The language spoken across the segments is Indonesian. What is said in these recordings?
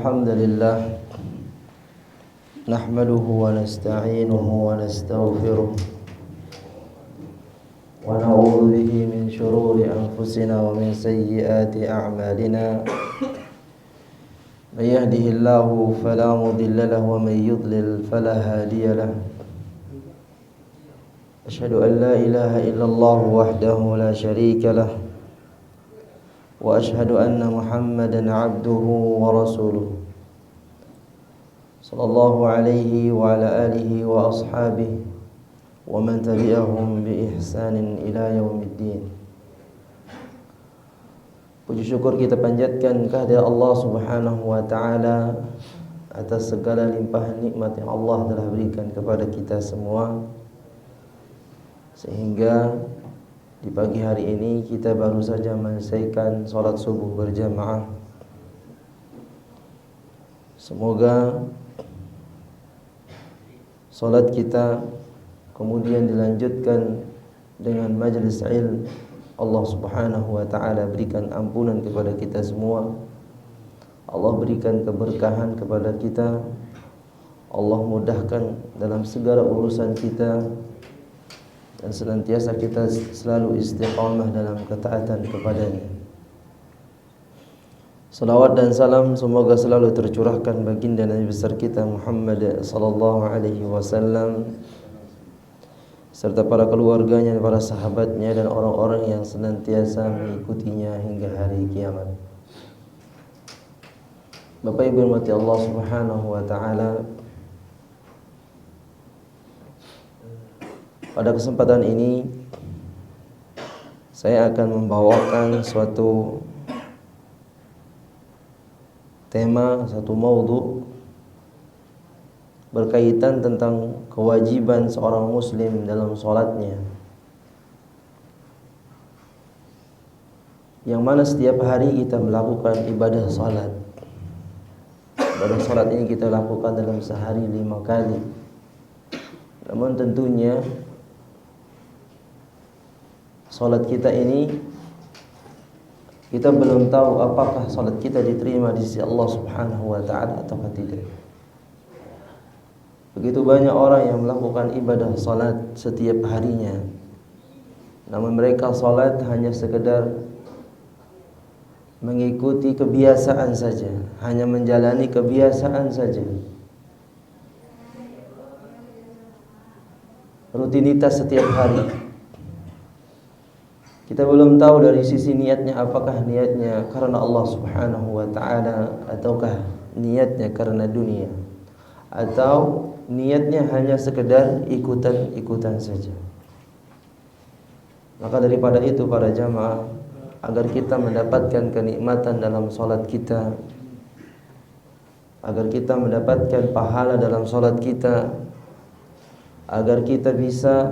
الحمد لله نحمده ونستعينه ونستغفره ونعوذ به من شرور أنفسنا ومن سيئات أعمالنا من يهده الله فلا مضل له ومن يضلل فلا هادي له أشهد أن لا إله إلا الله وحده لا شريك له وأشهد أن محمدا عبده ورسوله صلى الله عليه وعلى آله وأصحابه ومن تبعهم بإحسان إلى يوم الدين. Puji syukur kita panjatkan kehadirat Allah Subhanahu wa taala atas segala limpahan nikmat yang Allah telah berikan kepada kita semua, sehingga di pagi hari ini kita baru saja menyelesaikan salat subuh berjamaah. Semoga salat kita kemudian dilanjutkan dengan majlis ilmu. Allah Subhanahu wa taala berikan ampunan kepada kita semua. Allah berikan keberkahan kepada kita. Allah mudahkan dalam segala urusan kita, dan senantiasa kita selalu istiqamah dalam ketaatan kepadanya. Salawat dan salam semoga selalu tercurahkan baginda Nabi besar kita Muhammad sallallahu alaihi wasallam, serta para keluarganya, para sahabatnya, dan orang-orang yang senantiasa mengikutinya hingga hari kiamat. Bapak Ibu yang dirahmati Allah Subhanahu wa taala, pada kesempatan ini saya akan membawakan suatu tema, satu maudhu berkaitan tentang kewajiban seorang muslim dalam sholatnya, yang mana setiap hari kita melakukan ibadah sholat. Ibadah sholat ini kita lakukan dalam sehari 5 kali. Namun tentunya salat kita ini kita belum tahu apakah salat kita diterima di sisi Allah Subhanahu wa taala atau tidak. Begitu banyak orang yang melakukan ibadah salat setiap harinya, namun mereka salat hanya sekedar mengikuti kebiasaan saja, hanya menjalani kebiasaan saja, rutinitas setiap hari. Kita belum tahu dari sisi niatnya, apakah niatnya karena Allah Subhanahu wa taala ataukah niatnya karena dunia, atau niatnya hanya sekedar ikutan-ikutan saja. Maka daripada itu para jamaah, agar kita mendapatkan kenikmatan dalam salat kita, agar kita mendapatkan pahala dalam salat kita, agar kita bisa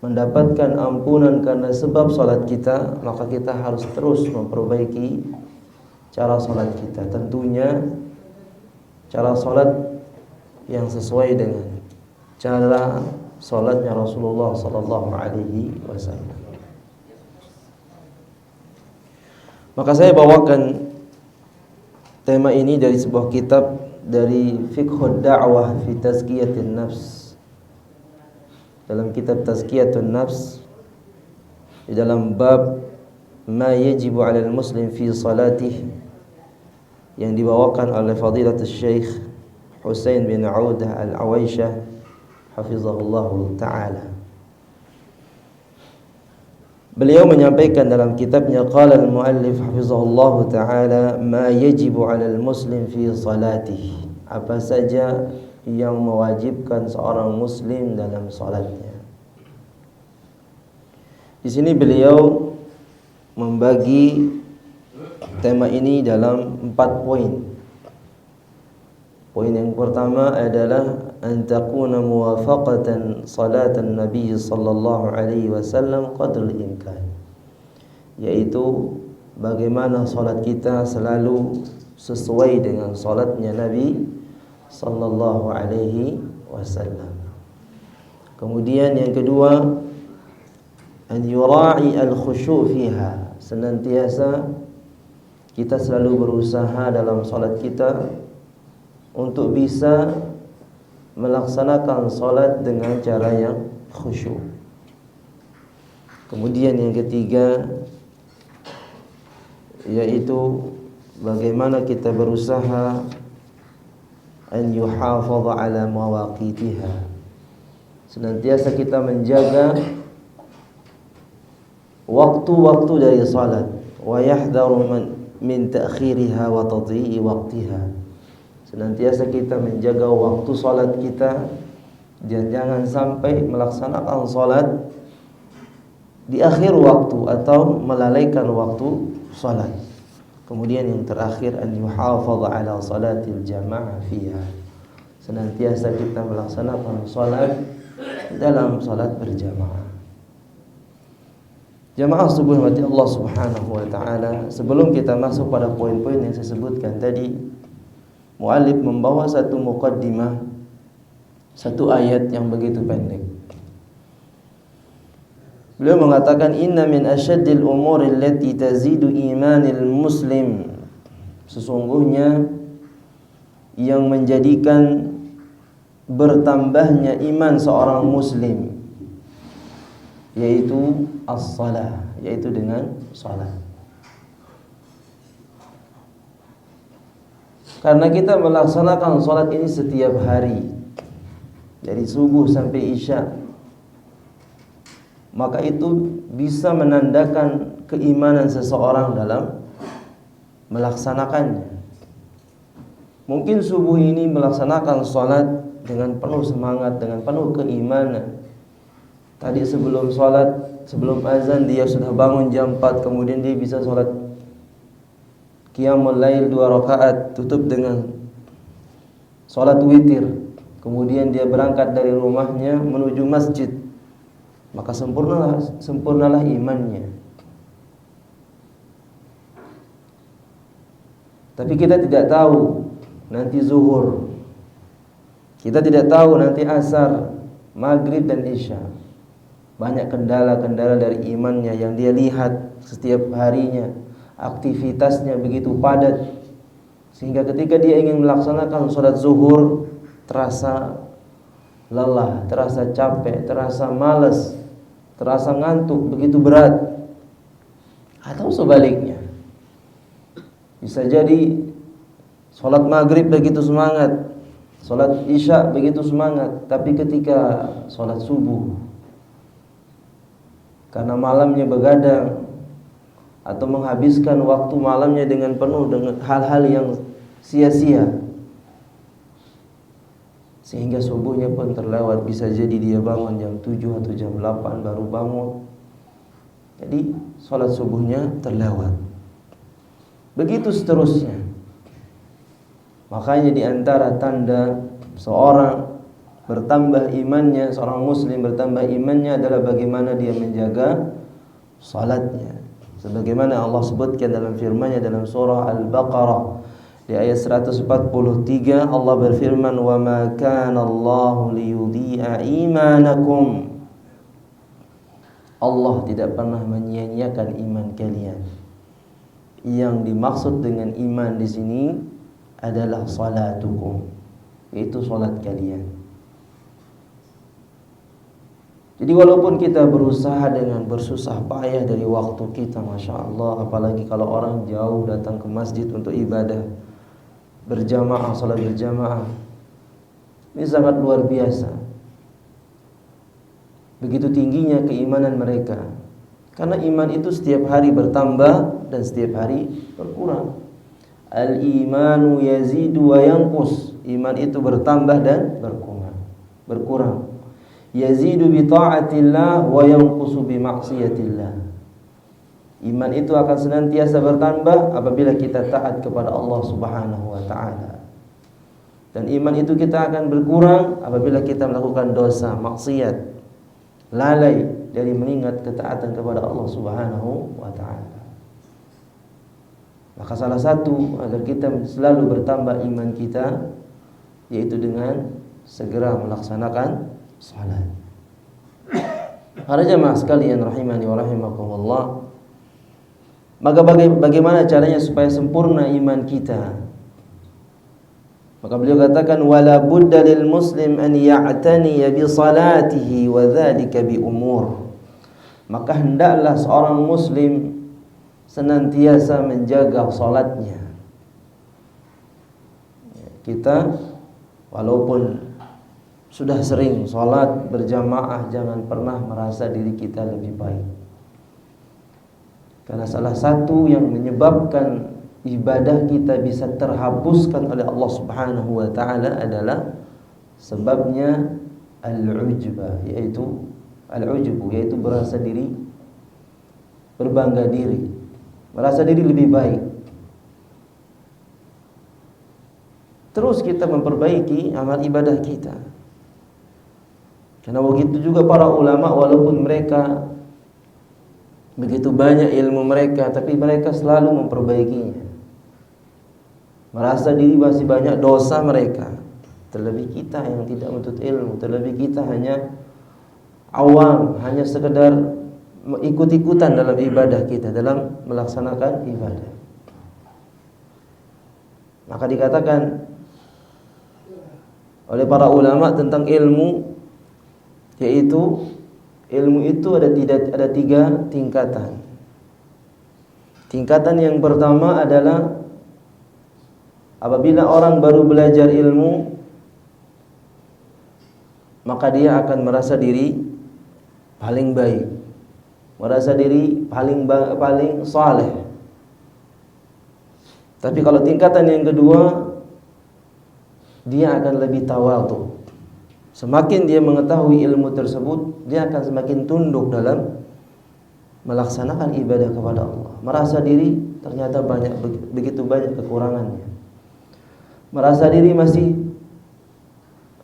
mendapatkan ampunan karena sebab salat kita, maka kita harus terus memperbaiki cara salat kita. Tentunya cara salat yang sesuai dengan cara salatnya Rasulullah sallallahu alaihi wasallam. Maka saya bawakan tema ini dari sebuah kitab dari Fiqhud Da'wah fi Tazkiyatin Nafs. Dalam kitab Tazkiyatun Nafs, di dalam bab ma yajibu 'alal muslim fi salatih, yang dibawakan oleh Fadilatul Syekh Husain bin Audah Al-Awaisyah hafizahullahu ta'ala. Beliau menyampaikan dalam kitabnya, qala al-muallif hafizahullahu ta'ala, ma yajibu 'alal muslim fi salatih, apa saja yang mewajibkan seorang muslim dalam salatnya. Di sini beliau membagi tema ini dalam 4 poin. Poin yang pertama adalah an takuna muwafaqatan salatan Nabi sallallahu alaihi wasallam qadrul imkan, yaitu bagaimana salat kita selalu sesuai dengan salatnya Nabi sallallahu alaihi wasallam. Kemudian yang kedua, an yura'i al-khusyu' fiha, senantiasa kita selalu berusaha dalam salat kita untuk bisa melaksanakan salat dengan cara yang khusyuk. Kemudian yang ketiga yaitu bagaimana kita berusaha an yuhafadha ala mawaqitiha, senantiasa kita menjaga waktu-waktu dari salat, wa yahdharu min ta'khiriha wa tadhi'i waqtiha, senantiasa kita menjaga waktu salat kita dan jangan sampai melaksanakan salat di akhir waktu atau melalaikan waktu salat. Kemudian yang terakhir an yuhafadha ala salatil jamaah fiha, senantiasa kita melaksanakan salat dalam salat berjamaah. Jamaah subuh mati Allah Subhanahu wa taala, sebelum kita masuk pada poin-poin yang saya sebutkan tadi, muallif membawa satu muqaddimah, satu ayat yang begitu pendek. Beliau mengatakan inna min asyaddil umuri allati tazidu imanil muslim, sesungguhnya yang menjadikan bertambahnya iman seorang muslim yaitu as-salah, yaitu dengan salat. Karena kita melaksanakan salat ini setiap hari dari subuh sampai isya, maka itu bisa menandakan keimanan seseorang dalam melaksanakannya. Mungkin subuh ini melaksanakan salat dengan penuh semangat, dengan penuh keimanan. Tadi sebelum salat, sebelum azan dia sudah bangun jam 4, kemudian dia bisa salat qiyamul lail 2 rakaat, tutup dengan salat witir. Kemudian dia berangkat dari rumahnya menuju masjid. Maka sempurnalah imannya. Tapi kita tidak tahu nanti zuhur, kita tidak tahu nanti asar, maghrib dan isya. Banyak kendala-kendala dari imannya yang dia lihat setiap harinya. Aktivitasnya begitu padat, sehingga ketika dia ingin melaksanakan sholat zuhur terasa lelah, terasa capek, terasa malas, terasa ngantuk, begitu berat. Atau sebaliknya, bisa jadi sholat maghrib begitu semangat, sholat isya begitu semangat, tapi ketika sholat subuh, karena malamnya begadang atau menghabiskan waktu malamnya dengan penuh dengan hal-hal yang sia-sia, sehingga subuhnya pun terlewat. Bisa jadi dia bangun jam 7 atau jam 8 baru bangun. Jadi sholat subuhnya terlewat. Begitu seterusnya. Makanya di antara tanda seorang bertambah imannya, seorang muslim bertambah imannya adalah bagaimana dia menjaga salatnya. Sebagaimana Allah sebutkan dalam firman-Nya dalam surah Al-Baqarah di ayat 143, Allah berfirman, "Wa ma kana Allahu liyudhi'a imanakum." Allah tidak pernah menyia-nyiakan iman kalian. Yang dimaksud dengan iman di sini adalah salatukum, yaitu salat kalian. Jadi walaupun kita berusaha dengan bersusah payah dari waktu kita, Masya Allah, apalagi kalau orang jauh datang ke masjid untuk ibadah berjamaah, salat berjamaah, ini sangat luar biasa. Begitu tingginya keimanan mereka. Karena iman itu setiap hari bertambah dan setiap hari berkurang. Al-imanu yazidu wa yanqus. Iman itu bertambah dan berkurang. Yazidu bi ta'atillah wa yanqusu bi ma'siyatillah. Iman itu akan senantiasa bertambah apabila kita taat kepada Allah Subhanahu wa taala. Dan iman itu kita akan berkurang apabila kita melakukan dosa, maksiat, lalai dari mengingat ketaatan kepada Allah Subhanahu wa taala. Maka salah satu agar kita selalu bertambah iman kita yaitu dengan segera melaksanakan salat. Para jamaah sekalian rahimani wa rahimakumullah, Maka bagaimana caranya supaya sempurna iman kita? Maka beliau katakan wala budda lil muslim an ya'tani bi salatihi wa dzalika bi umur. Maka hendaklah seorang muslim senantiasa menjaga salatnya. Kita walaupun sudah sering salat berjamaah, jangan pernah merasa diri kita lebih baik. Karena salah satu yang menyebabkan ibadah kita bisa terhapuskan oleh Allah Subhanahu wa taala adalah sebabnya al-ujbah, yaitu berasa diri, berbangga diri, merasa diri lebih baik. Terus kita memperbaiki amal ibadah kita. Karena begitu juga para ulama, walaupun mereka begitu banyak ilmu mereka, tapi mereka selalu memperbaikinya. Merasa diri masih banyak dosa mereka. Terlebih kita yang tidak menuntut ilmu, terlebih kita hanya awam, hanya sekedar ikut-ikutan dalam ibadah kita, dalam melaksanakan ibadah. Maka dikatakan oleh para ulama tentang ilmu, yaitu ilmu itu ada tiga tingkatan. Tingkatan yang pertama adalah apabila orang baru belajar ilmu, maka dia akan merasa diri paling baik, merasa diri paling saleh. Tapi kalau tingkatan yang kedua, dia akan lebih tawadhu. Semakin dia mengetahui ilmu tersebut, dia akan semakin tunduk dalam melaksanakan ibadah kepada Allah. Merasa diri ternyata begitu banyak kekurangannya. Merasa diri masih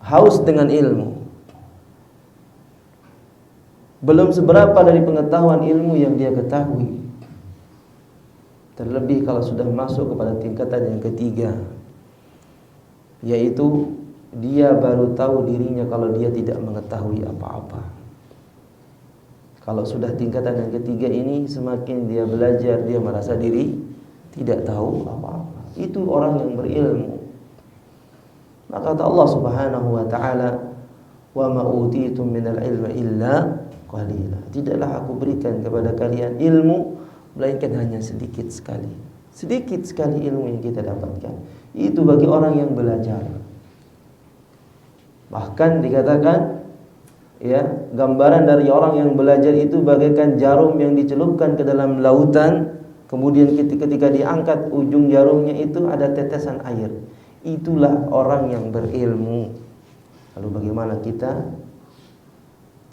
haus dengan ilmu. Belum seberapa dari pengetahuan ilmu yang dia ketahui. Terlebih kalau sudah masuk kepada tingkatan yang ketiga, yaitu dia baru tahu dirinya kalau dia tidak mengetahui apa-apa. Kalau sudah tingkatan yang ketiga ini, semakin dia belajar, dia merasa diri tidak tahu apa-apa. Itu orang yang berilmu. Maka kata Allah Subhanahu wa taala, "Wa ma utitum minal ilmi illa qalila." Tidaklah aku berikan kepada kalian ilmu melainkan hanya sedikit sekali. Sedikit sekali ilmu yang kita dapatkan. Itu bagi orang yang belajar. Bahkan dikatakan, ya, gambaran dari orang yang belajar itu bagaikan jarum yang dicelupkan ke dalam lautan, kemudian ketika diangkat ujung jarumnya itu ada tetesan air. Itulah orang yang berilmu. Lalu bagaimana kita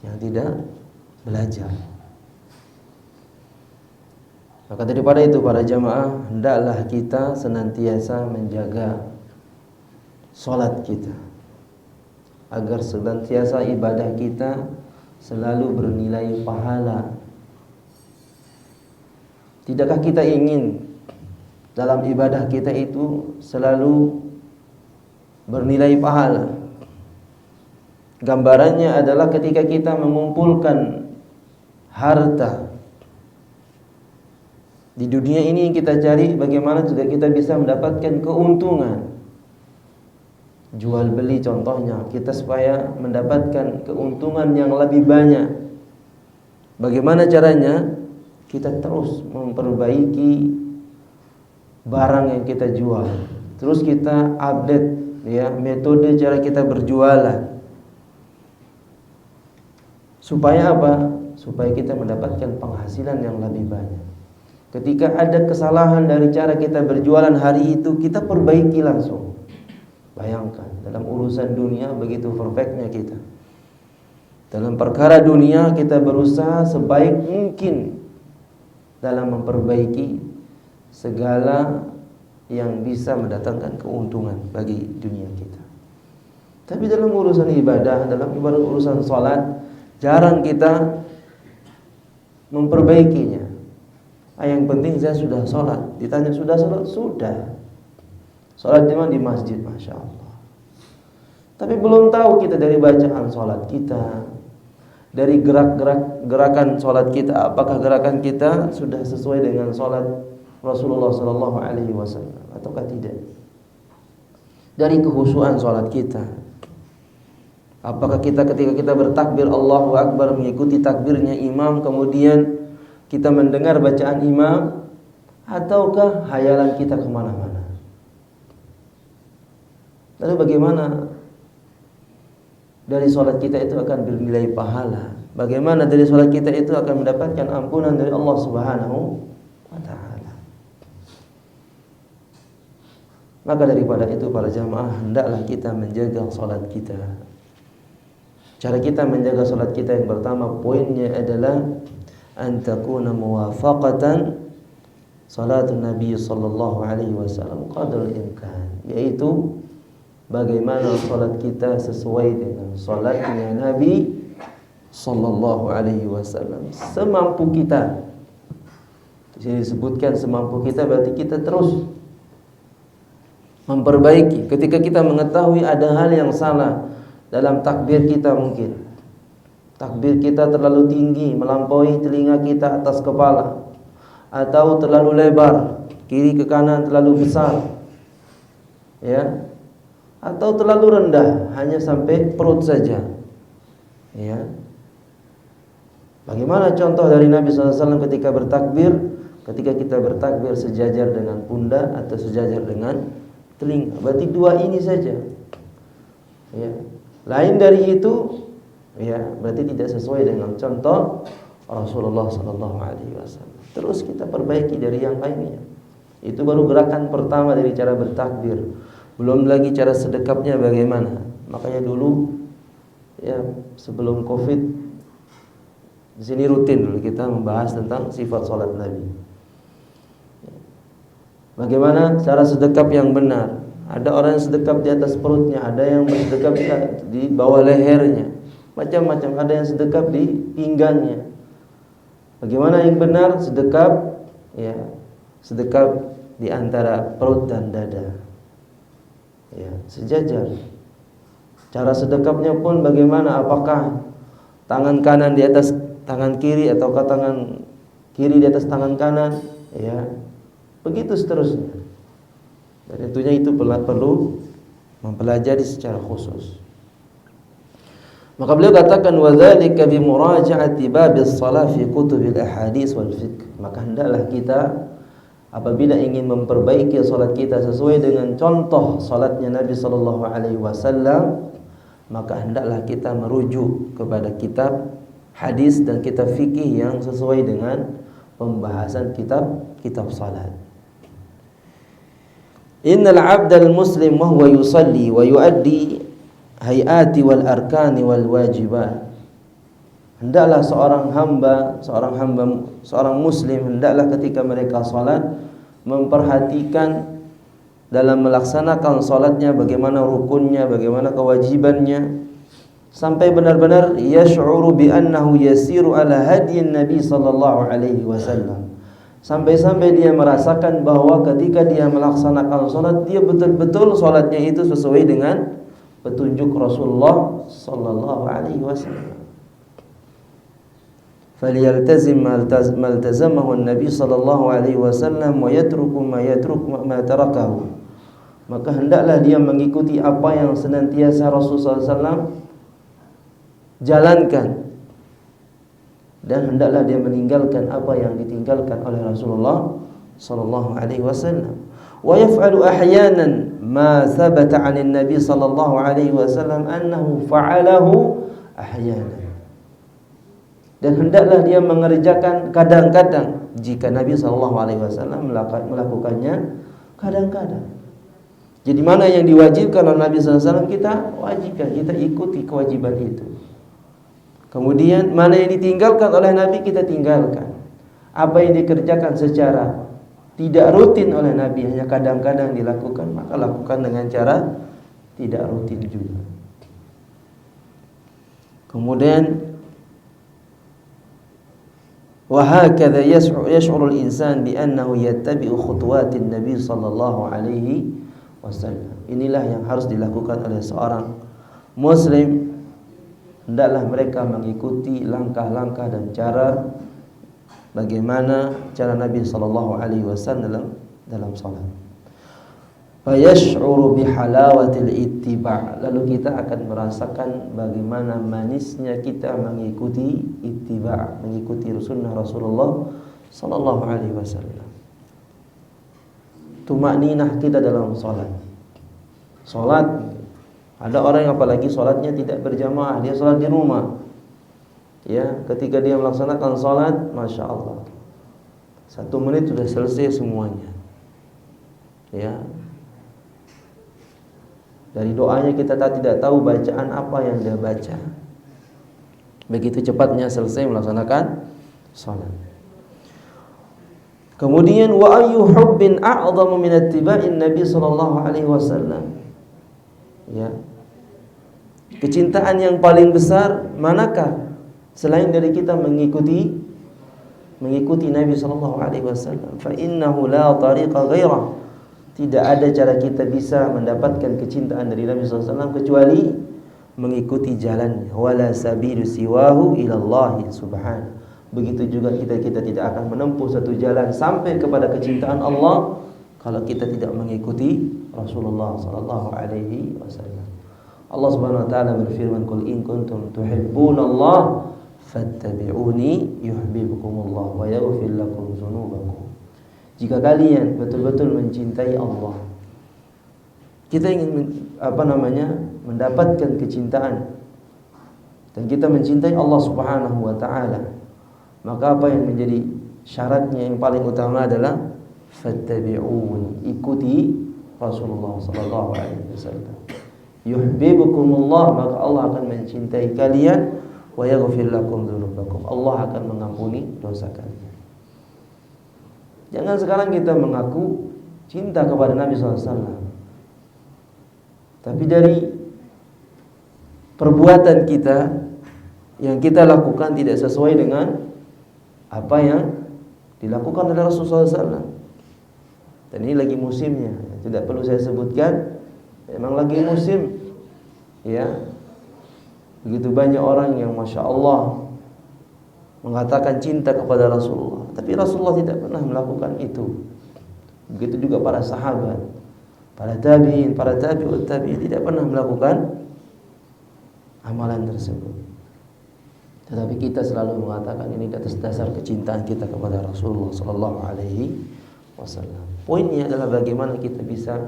yang tidak belajar? Maka daripada itu para jamaah, hendaklah kita senantiasa menjaga salat kita, agar senantiasa ibadah kita selalu bernilai pahala. Tidakkah kita ingin dalam ibadah kita itu selalu bernilai pahala? Gambarannya adalah ketika kita mengumpulkan harta di dunia ini yang kita cari, bagaimana juga kita bisa mendapatkan keuntungan. Jual beli contohnya, kita supaya mendapatkan keuntungan yang lebih banyak. Bagaimana caranya? Kita terus memperbaiki barang yang kita jual. Terus kita update, ya, metode cara kita berjualan. Supaya apa? Supaya kita mendapatkan penghasilan yang lebih banyak. Ketika ada kesalahan dari cara kita berjualan hari itu, kita perbaiki langsung. Bayangkan, dalam urusan dunia begitu perfectnya kita. Dalam perkara dunia kita berusaha sebaik mungkin dalam memperbaiki segala yang bisa mendatangkan keuntungan bagi dunia kita. Tapi dalam urusan ibadah, dalam urusan salat, jarang kita memperbaikinya. Yang penting saya sudah sholat. Ditanya sudah sholat? Sudah. Sholat di mana? Di masjid, Masya Allah. Tapi belum tahu kita dari bacaan sholat kita, dari gerakan salat kita, apakah gerakan kita sudah sesuai dengan salat Rasulullah sallallahu alaihi wasallam ataukah tidak? Dari kekhusyuan salat kita, apakah kita ketika kita bertakbir Allahu Akbar mengikuti takbirnya imam, kemudian kita mendengar bacaan imam, ataukah hayalan kita kemana-mana? Lalu bagaimana dari sholat kita itu akan bernilai pahala? Bagaimana dari sholat kita itu akan mendapatkan ampunan dari Allah Subhanahu wa ta'ala? Maka daripada itu para jamaah, hendaklah kita menjaga sholat kita. Cara kita menjaga sholat kita yang pertama, poinnya adalah an takuna muwafaqatan salatun Nabi sallallahu alaihi wasallam qadrul imkan, yaitu bagaimana salat kita sesuai dengan salatnya Nabi sallallahu alaihi wasallam semampu kita. Di sini disebutkan semampu kita, berarti kita terus memperbaiki. Ketika kita mengetahui ada hal yang salah dalam takbir kita, mungkin takbir kita terlalu tinggi melampaui telinga kita atas kepala, atau terlalu lebar kiri ke kanan terlalu besar, ya, atau terlalu rendah hanya sampai perut saja, ya. Bagaimana contoh dari Nabi SAW ketika bertakbir? Ketika kita bertakbir sejajar dengan pundak atau sejajar dengan telinga, berarti dua ini saja, ya. Lain dari itu, ya, berarti tidak sesuai dengan contoh Rasulullah sallallahu alaihi wasallam. Terus kita perbaiki dari yang lainnya. Itu baru gerakan pertama dari cara bertakbir. Belum lagi cara sedekapnya bagaimana. Makanya dulu, ya, sebelum Covid, di sini rutin dulu kita membahas tentang sifat salat Nabi. Bagaimana cara sedekap yang benar? Ada orang yang sedekap di atas perutnya, ada yang bersedekap di bawah lehernya, macam-macam. Ada yang sedekap di pinggangnya. Bagaimana yang benar sedekap? Ya, sedekap di antara perut dan dada, ya, sejajar. Cara sedekapnya pun bagaimana? Apakah tangan kanan di atas tangan kiri ataukah tangan kiri di atas tangan kanan? Ya, begitu seterusnya. Dan tentunya itu perlu mempelajari secara khusus. Maka beliau katakan wadzalika bi muraja'ati babis shalah fi kutubil ahadits wal fiqh. Maka hendaklah kita apabila ingin memperbaiki salat kita sesuai dengan contoh salatnya Nabi sallallahu alaihi wasallam, maka hendaklah kita merujuk kepada kitab hadis dan kitab fikih yang sesuai dengan pembahasan kitab salat. Innal 'abdal muslim wa huwa yusalli wa yuaddi hayati wal arkani wal wajibat. Hendaklah seorang muslim hendaklah ketika mereka salat memperhatikan dalam melaksanakan salatnya bagaimana rukunnya, bagaimana kewajibannya, sampai benar-benar yash'uru bi annahu yasiru ala hadyin Nabi sallallahu alaihi wasallam. Sampai-sampai dia merasakan bahwa ketika dia melaksanakan salat, dia betul-betul salatnya itu sesuai dengan petunjuk Rasulullah sallallahu alaihi wasallam. Falyaltazim ma iltazamahu an-nabi sallallahu alaihi wasallam wa yatruku ma tarakahu. Maka hendaklah dia mengikuti apa yang senantiasa Rasulullah sallallahu alaihi wasallam jalankan, dan hendaklah dia meninggalkan apa yang ditinggalkan oleh Rasulullah sallallahu alaihi wasallam. Wa yaf'alu ahyanan ma thabata 'anil nabi sallallahu alaihi wasallam annahu fa'alahu ahyanan. Dan hendaklah dia mengerjakan kadang-kadang jika Nabi sallallahu alaihi wasallam melakukannya kadang-kadang. Jadi mana yang diwajibkan oleh Nabi sallallahu alaihi wasallam kita wajibkan, kita ikuti kewajiban itu. Kemudian mana yang ditinggalkan oleh Nabi kita tinggalkan. Apa yang dikerjakan secara tidak rutin oleh Nabi, hanya kadang-kadang dilakukan, maka lakukan dengan cara tidak rutin juga. Kemudian wa hakadha yash'uru al-insan bi annahu yattabi'u khutuwatin Nabi sallallahu alaihi wasallam. Inilah yang harus dilakukan oleh seorang muslim hendaklah mereka mengikuti langkah-langkah dan cara bagaimana cara Nabi sallallahu alaihi wasallam dalam salat. Fayash'uru bihalawatil ittiba', lalu kita akan merasakan bagaimana manisnya kita mengikuti ittiba', mengikuti sunnah Rasulullah sallallahu alaihi wasallam. Tumakninah kita dalam salat. Salat, ada orang yang apalagi salatnya tidak berjamaah, dia salat di rumah. Ya, ketika dia melaksanakan salat, masya Allah, 1 menit sudah selesai semuanya. Ya, dari doanya kita tidak tahu bacaan apa yang dia baca. Begitu cepatnya selesai melaksanakan salat. Kemudian wa ayyu hubbin a'zamu min ittiba'in Nabi sallallahu alaihi wasallam. Ya. Kecintaan yang paling besar manakah selain dari kita mengikuti Nabi sallallahu alaihi wasallam? Fa innahu la tariqa ghairah. Tidak ada cara kita bisa mendapatkan kecintaan dari Nabi sallallahu alaihi wasallam kecuali mengikuti jalannya. Wala sabilu siwahu ila Allah subhanahu. Begitu juga kita tidak akan menempuh satu jalan sampai kepada kecintaan Allah kalau kita tidak mengikuti Rasulullah sallallahu alaihi wasallam. Allah Subhanahu wa taala berfirman, "Qul in kuntum tuhibbunallaha fattabi'uni yuhibbukumullah wa yaghfir lakum dzunubakum." Jika kalian betul-betul mencintai Allah, kita ingin mendapatkan kecintaan dan kita mencintai Allah Subhanahu wa taala, maka apa yang menjadi syaratnya yang paling utama adalah fattabi'uni, ikuti Rasulullah sallallahu alaihi wasallam. Yuhibbukumullah, maka Allah akan mencintai kalian, wa yaghfir lakum dzunubakum, Allah akan mengampuni dosa kalian. Jangan sekarang kita mengaku cinta kepada Nabi sallallahu alaihi wasallam, tapi dari perbuatan kita yang kita lakukan tidak sesuai dengan apa yang dilakukan oleh Rasulullah SAW. Dan ini lagi musimnya, tidak perlu saya sebutkan, memang lagi musim. Ya, begitu banyak orang yang masya Allah mengatakan cinta kepada Rasulullah, tapi Rasulullah tidak pernah melakukan itu. Begitu juga para sahabat, para tabi'in, para tabi'ut tabi'in tidak pernah melakukan amalan tersebut. Tetapi kita selalu mengatakan ini atas dasar kecintaan kita kepada Rasulullah sallallahu alaihi wasallam. Poinnya adalah bagaimana kita bisa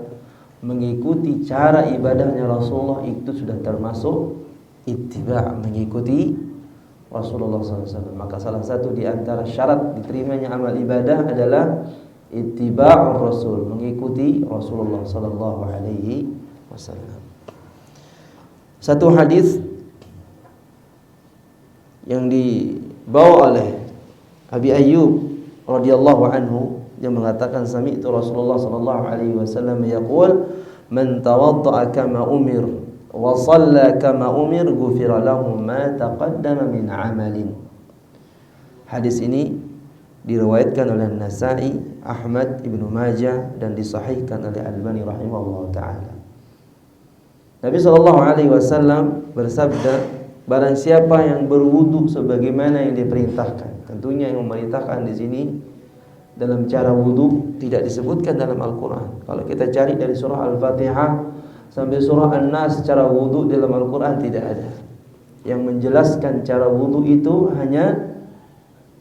mengikuti cara ibadahnya Rasulullah, itu sudah termasuk ittiba', mengikuti Rasulullah sallallahu alaihi wasallam. Maka salah satu di antara syarat diterimanya amal ibadah adalah ittiba'ur Rasul, mengikuti Rasulullah sallallahu alaihi wasallam. Satu hadis yang dibawa oleh Abi Ayyub radhiyallahu anhu, yang mengatakan sami'tu Rasulullah sallallahu alaihi wasallam yaqul, man tawadda'a kama umir wa shalla kama umir ghufira lahu ma taqaddama min amalin. Hadis ini diriwayatkan oleh Nasa'i, Ahmad, Ibnu Majah, dan disahihkan oleh Albani rahimahullah taala. Nabi sallallahu alaihi wasallam bersabda, barang siapa yang berwudu sebagaimana yang diperintahkan. Tentunya yang memerintahkan di sini dalam cara wudu tidak disebutkan dalam Al-Quran. Kalau kita cari dari surah Al-Fatihah sampai surah An-Nas, cara wudu dalam Al-Quran tidak ada. Yang menjelaskan cara wudu itu hanya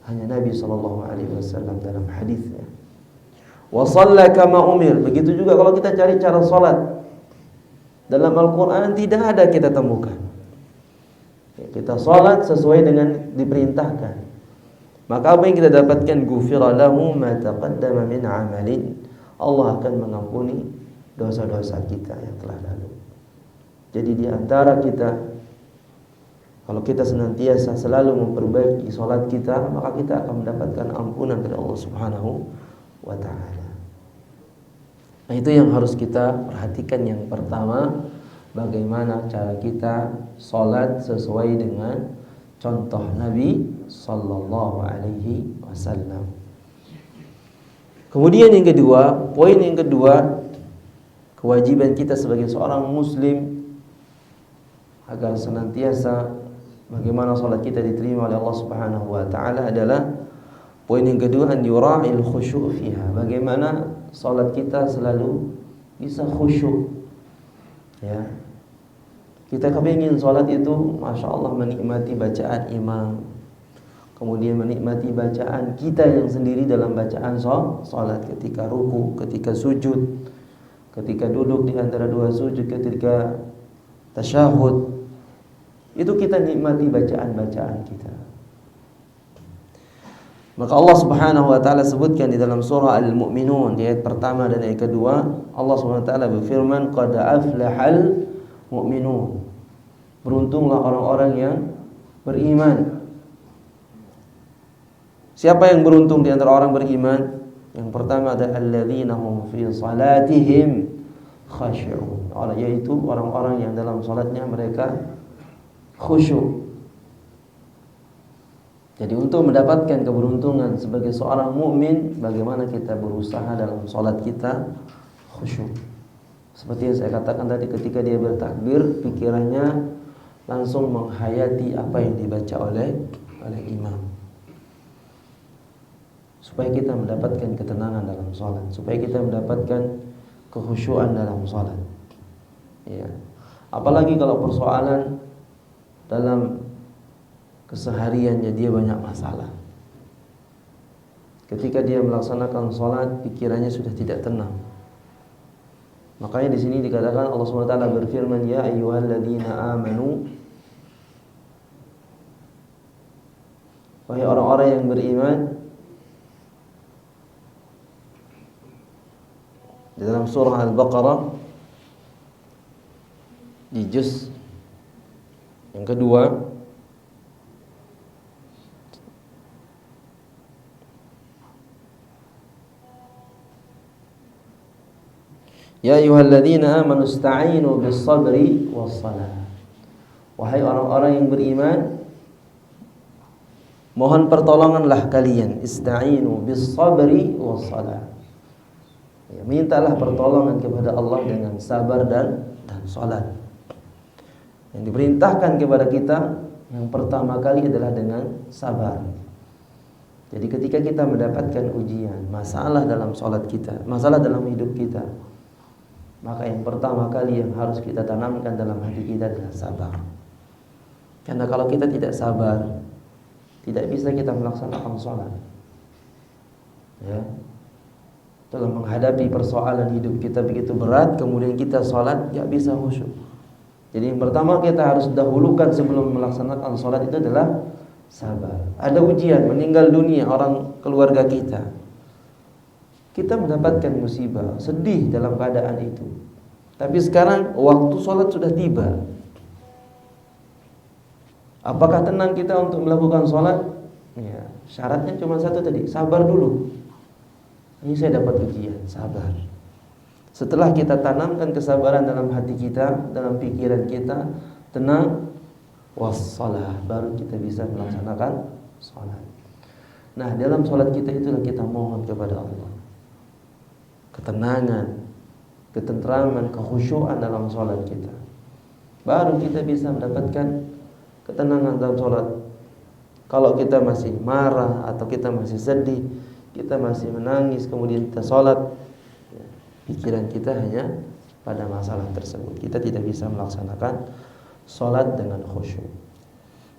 Nabi SAW dalam hadisnya. Wa shalla kama umir. Begitu juga kalau kita cari cara salat dalam Al-Quran tidak ada kita temukan. Kita salat sesuai dengan diperintahkan, maka apa yang kita dapatkan? Ghufira lahu ma taqaddama min amalin. Allah akan mengampuni dosa-dosa kita yang telah lalu. Jadi di antara kita, kalau kita senantiasa selalu memperbaiki salat kita, maka kita akan mendapatkan ampunan dari Allah Subhanahu wa taala. Nah, itu yang harus kita perhatikan. Yang pertama, bagaimana cara kita salat sesuai dengan contoh Nabi sallallahu alaihi wasallam. Kemudian yang kedua, poin yang kedua, kewajiban kita sebagai seorang muslim agar senantiasa bagaimana salat kita diterima oleh Allah Subhanahu wa taala adalah poin yang kedua, an yura'il khusyu' fiha. Bagaimana salat kita selalu bisa khusyuk. Ya. Kita kepingin salat itu Masya Allah menikmati bacaan imam, kemudian menikmati bacaan kita yang sendiri dalam bacaan salat, ketika ruku, ketika sujud, ketika duduk di antara dua sujud, ketika tasyahud. Itu kita nikmati bacaan-bacaan kita. Maka Allah Subhanahu wa taala sebutkan di dalam surah Al-Mu'minun di ayat pertama dan ayat kedua, Allah Subhanahu wa taala berfirman, qad aflahal mu'minun. Beruntunglah orang-orang yang beriman. Siapa yang beruntung di antara orang beriman? Yang pertama adalah alladzina hum fi salatihim khashi'un. Yaitu orang-orang yang dalam salatnya mereka khusyuk. Jadi untuk mendapatkan keberuntungan sebagai seorang mukmin, bagaimana kita berusaha dalam salat kita khusyuk. Seperti yang saya katakan tadi, ketika dia bertakbir, pikirannya langsung menghayati apa yang dibaca oleh imam. Supaya kita mendapatkan ketenangan dalam salat, supaya kita mendapatkan kekhusyuan dalam salat. Ya. Apalagi kalau persoalan dalam kesehariannya dia banyak masalah. Ketika dia melaksanakan salat, pikirannya sudah tidak tenang. Makanya di sini dikatakan Allah Subhanahu wa taala berfirman, ya ayyuhalladzina amanu, wahai orang-orang yang beriman. Di dalam surah Al-Baqarah di juz yang kedua, ya ayyuhalladzina amanu ista'inu bis-sabri was-salah. Wahai orang-orang yang beriman, mohon pertolonganlah kalian, ista'inu bis-sabri was-salah. Ya, mintalah pertolongan kepada Allah dengan sabar dan salat. Yang diperintahkan kepada kita yang pertama kali adalah dengan sabar. Jadi ketika kita mendapatkan ujian, masalah dalam salat kita, masalah dalam hidup kita, maka yang pertama kali yang harus kita tanamkan dalam hati kita adalah sabar. Karena kalau kita tidak sabar, tidak bisa kita melaksanakan salat. Ya. Dalam menghadapi persoalan hidup kita begitu berat, kemudian kita salat, tidak bisa khusyuk. Jadi yang pertama kita harus dahulukan sebelum melaksanakan salat itu adalah sabar. Ada ujian, meninggal dunia orang keluarga kita, kita mendapatkan musibah, sedih dalam keadaan itu. Tapi sekarang waktu salat sudah tiba. Apakah tenang kita untuk melakukan salat? Ya, syaratnya cuma satu tadi, sabar dulu. Ini saya dapat ujian, sabar. Setelah kita tanamkan kesabaran dalam hati kita, dalam pikiran kita, tenang, wassalah, baru kita bisa melaksanakan salat. Nah, dalam salat kita itulah kita mohon kepada Allah ketenangan, ketentraman, kekhusyuan dalam salat kita. Baru kita bisa mendapatkan ketenangan dalam salat. Kalau kita masih marah atau kita masih sedih, kita masih menangis, kemudian kita salat, pikiran kita hanya pada masalah tersebut. Kita tidak bisa melaksanakan salat dengan khusyuk.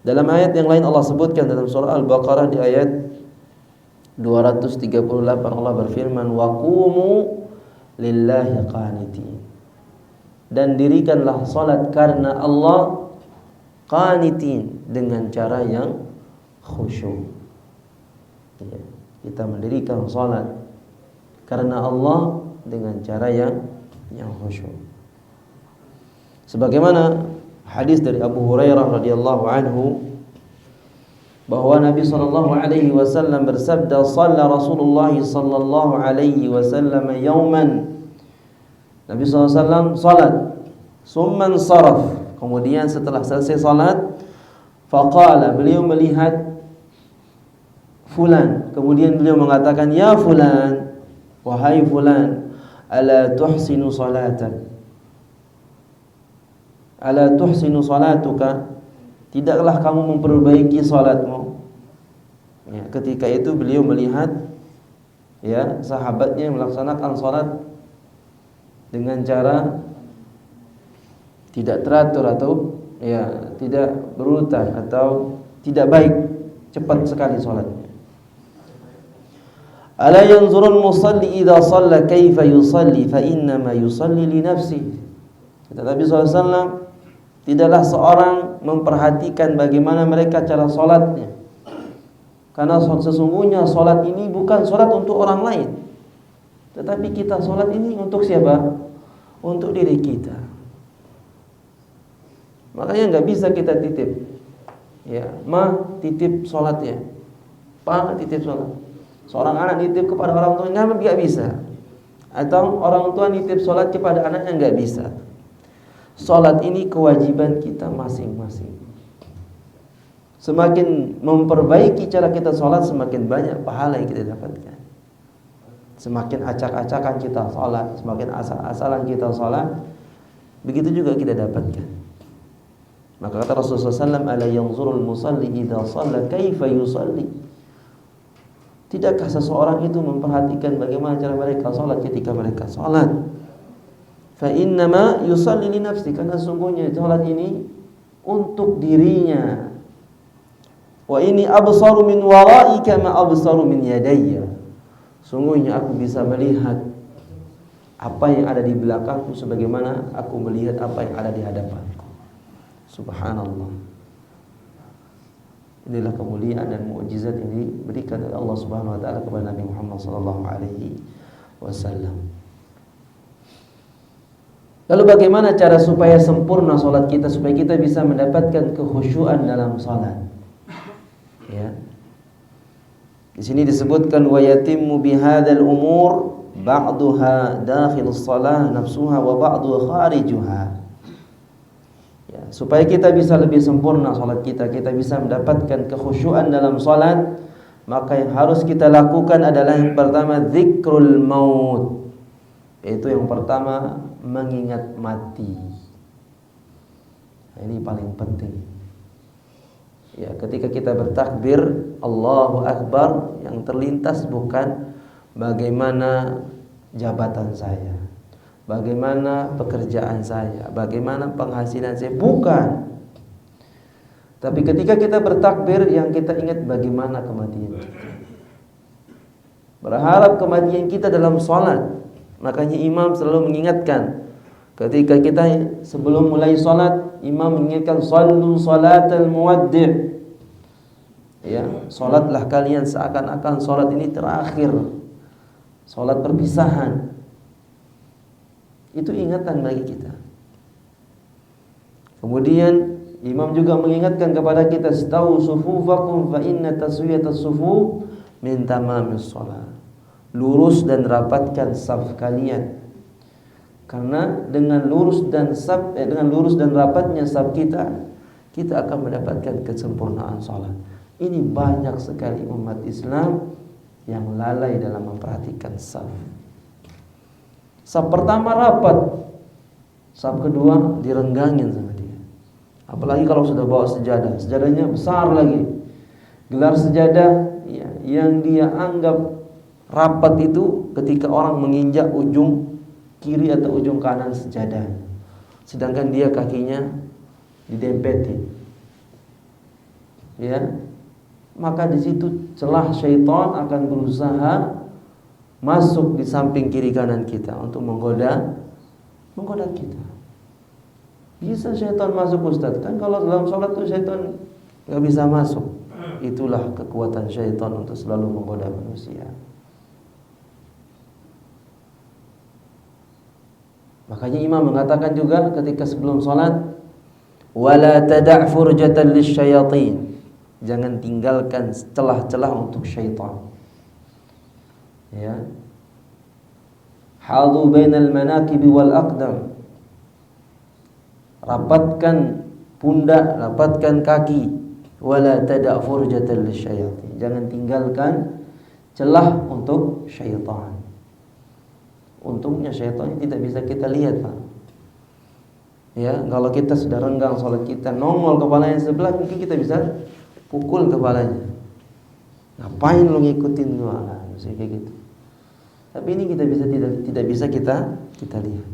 Dalam ayat yang lain Allah sebutkan dalam surah Al-Baqarah di ayat 238 Allah berfirman, wa qumu lillahi qanitin. Dan dirikanlah salat karena Allah, qanitin, dengan cara yang khusyuk. Ya, kita mendirikan salat karena Allah dengan cara yang khusyuk. Sebagaimana hadis dari Abu Hurairah radhiyallahu anhu bahwa Nabi sallallahu alaihi wasallam bersabda, "Shalla Rasulullah sallallahu alaihi wasallam yawman." Nabi sallallahu alaihi wasallam salat, summa saraf. Kemudian setelah selesai salat, faqala, beliau melihat fulan, kemudian beliau mengatakan, "Ya fulan, wahai fulan, ala tuhsinu salatak? Ala tuhsinu salatuka? tidaklah kamu memperbaiki salatmu. Ya, ketika itu beliau melihat ya sahabatnya yang melaksanakan salat dengan cara tidak teratur atau ya tidak berurutan atau tidak baik, cepat sekali salatnya. Ala yanzurul musalli idza shalla kaifa yusalli fa innama yusalli li nafsihi. Kata Nabi SAW, tidaklah seorang memperhatikan bagaimana mereka cara salatnya. Karena sesungguhnya salat ini bukan salat untuk orang lain, tetapi kita salat ini untuk siapa? Untuk diri kita. Makanya nggak bisa kita titip. Ya, titip salatnya. Titip salat. Seorang anak nitip kepada orang tuanya nggak bisa, atau orang tua nitip sholat kepada anaknya nggak bisa. Sholat ini kewajiban kita masing-masing. Semakin memperbaiki cara kita sholat, semakin banyak pahala yang kita dapatkan. Semakin acak-acakan kita sholat, semakin asal-asalan kita sholat, begitu juga kita dapatkan. Maka kata Rasulullah SAW, ala yanzurul musalli idza shalla kaifa yusalli. Tidakkah seseorang itu memperhatikan bagaimana cara mereka salat ketika mereka salat? Fa innama yusalli li nafsi, karena sungguhnya salat ini untuk dirinya. Wa inni absaru min wara'i kama absaru min yadayya. Sungguhnya aku bisa melihat apa yang ada di belakangku sebagaimana aku melihat apa yang ada di hadapanku. Subhanallah. Inilah kemuliaan dan mukjizat yang diberikan oleh Allah Subhanahu wa taala kepada Nabi Muhammad sallallahu alaihi wasallam. Lalu bagaimana cara supaya sempurna salat kita, supaya kita bisa mendapatkan kekhusyuan dalam salat? Ya. Di sini disebutkan wa yatimmu bihadzal umur ba'daha dakhilus shalah nafsuha wa ba'du kharijuha. Supaya kita bisa lebih sempurna salat kita, kita bisa mendapatkan kekhusyuan dalam salat, maka yang harus kita lakukan adalah yang pertama zikrul maut. Yaitu yang pertama mengingat mati. Ini paling penting. Ya, ketika kita bertakbir Allahu Akbar, yang terlintas bukan bagaimana jabatan saya, bagaimana pekerjaan saya, bagaimana penghasilan saya, bukan. Tapi ketika kita bertakbir, yang kita ingat bagaimana kematian kita. Berharap kematian kita dalam salat. Makanya imam selalu mengingatkan, ketika kita sebelum mulai salat, imam mengingatkan sallu salatal muwaddi'. Ya, salatlah kalian seakan-akan salat ini terakhir, salat perpisahan. Itu ingatan bagi kita. Kemudian imam juga mengingatkan kepada kita, stawu sufufakum fa inna taswiyatas sufuf min tamamis shalah. Lurus dan rapatkan saf kalian. Karena dengan lurus dan rapatnya saf kita, kita akan mendapatkan kesempurnaan salat. Ini banyak sekali umat Islam yang lalai dalam memperhatikan saf. Saf pertama rapat, saf kedua direnggangin sama dia. Apalagi kalau sudah bawa sejadah, sejadahnya besar lagi. Gelar sejadah ya, yang dia anggap rapat itu ketika orang menginjak ujung kiri atau ujung kanan sejadah, sedangkan dia kakinya didempetin. Ya, maka di situ celah syaitan akan berusaha masuk di samping kiri kanan kita untuk menggoda kita. Bisa syaitan masuk, Ustaz? Kan kalau dalam sholat tuh syaitan nggak bisa masuk. Itulah kekuatan syaitan untuk selalu menggoda manusia. Makanya imam mengatakan juga ketika sebelum sholat, wala tada' furjatan lisyayatin. Jangan tinggalkan celah-celah untuk syaitan. Ya. Hadu bainal manakibi wal aqdam. Rapatkan pundak, rapatkan kaki. Wala tada' furjatan lisyayatin. Jangan tinggalkan celah untuk syaitan. Untungnya syaitan tidak bisa kita lihat, Pak. Ya, kalau kita sudah renggang sholat kita, nongol kepalanya sebelah, mungkin kita bisa pukul kepalanya. Ngapain lu ngikutin gua? Nah, misalnya kayak gitu. Tapi ini kita bisa tidak bisa kita lihat.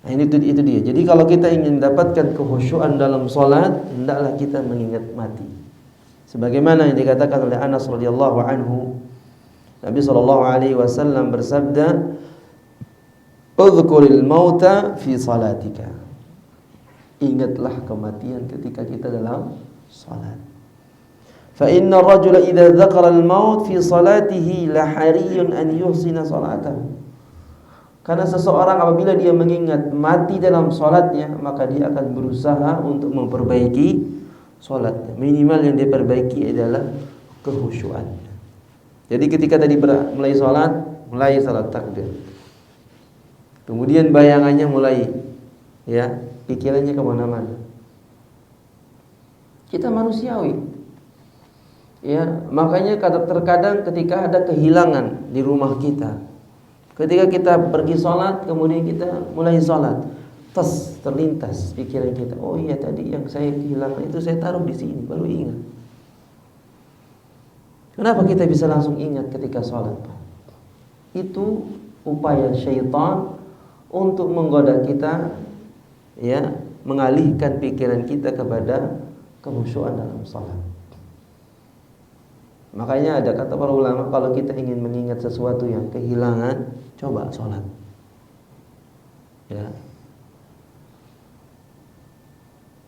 Nah, itu dia. Jadi kalau kita ingin mendapatkan kekhusyuan dalam sholat, hendaklah kita mengingat mati. Sebagaimana yang dikatakan oleh Anas radhiyallahu anhu, Nabi sallallahu alaihi wasallam bersabda, "Udhkuril mauta fi salatika." Ingatlah kematian ketika kita dalam salat. Fa inna ar-rajula idza dzakara al-maut fi salatihi la hariyun an yuhsina salatahu. Karena seseorang apabila dia mengingat mati dalam salatnya, maka dia akan berusaha untuk memperbaiki salatnya. Minimal yang diperbaiki adalah kekhusyuan. Jadi ketika tadi mulai salat takbir. Kemudian bayangannya mulai pikirannya kemana-mana. Kita manusiawi. Makanya terkadang ketika ada kehilangan di rumah kita, ketika kita pergi sholat, kemudian kita mulai sholat, terlintas pikiran kita, oh iya tadi yang saya kehilangan itu saya taruh di sini, baru ingat. Kenapa kita bisa langsung ingat ketika sholat, Pak? Itu upaya syaitan untuk menggoda kita, mengalihkan pikiran kita kepada kekhusyuan dalam sholat. Makanya ada kata para ulama, kalau kita ingin mengingat sesuatu yang kehilangan, coba sholat.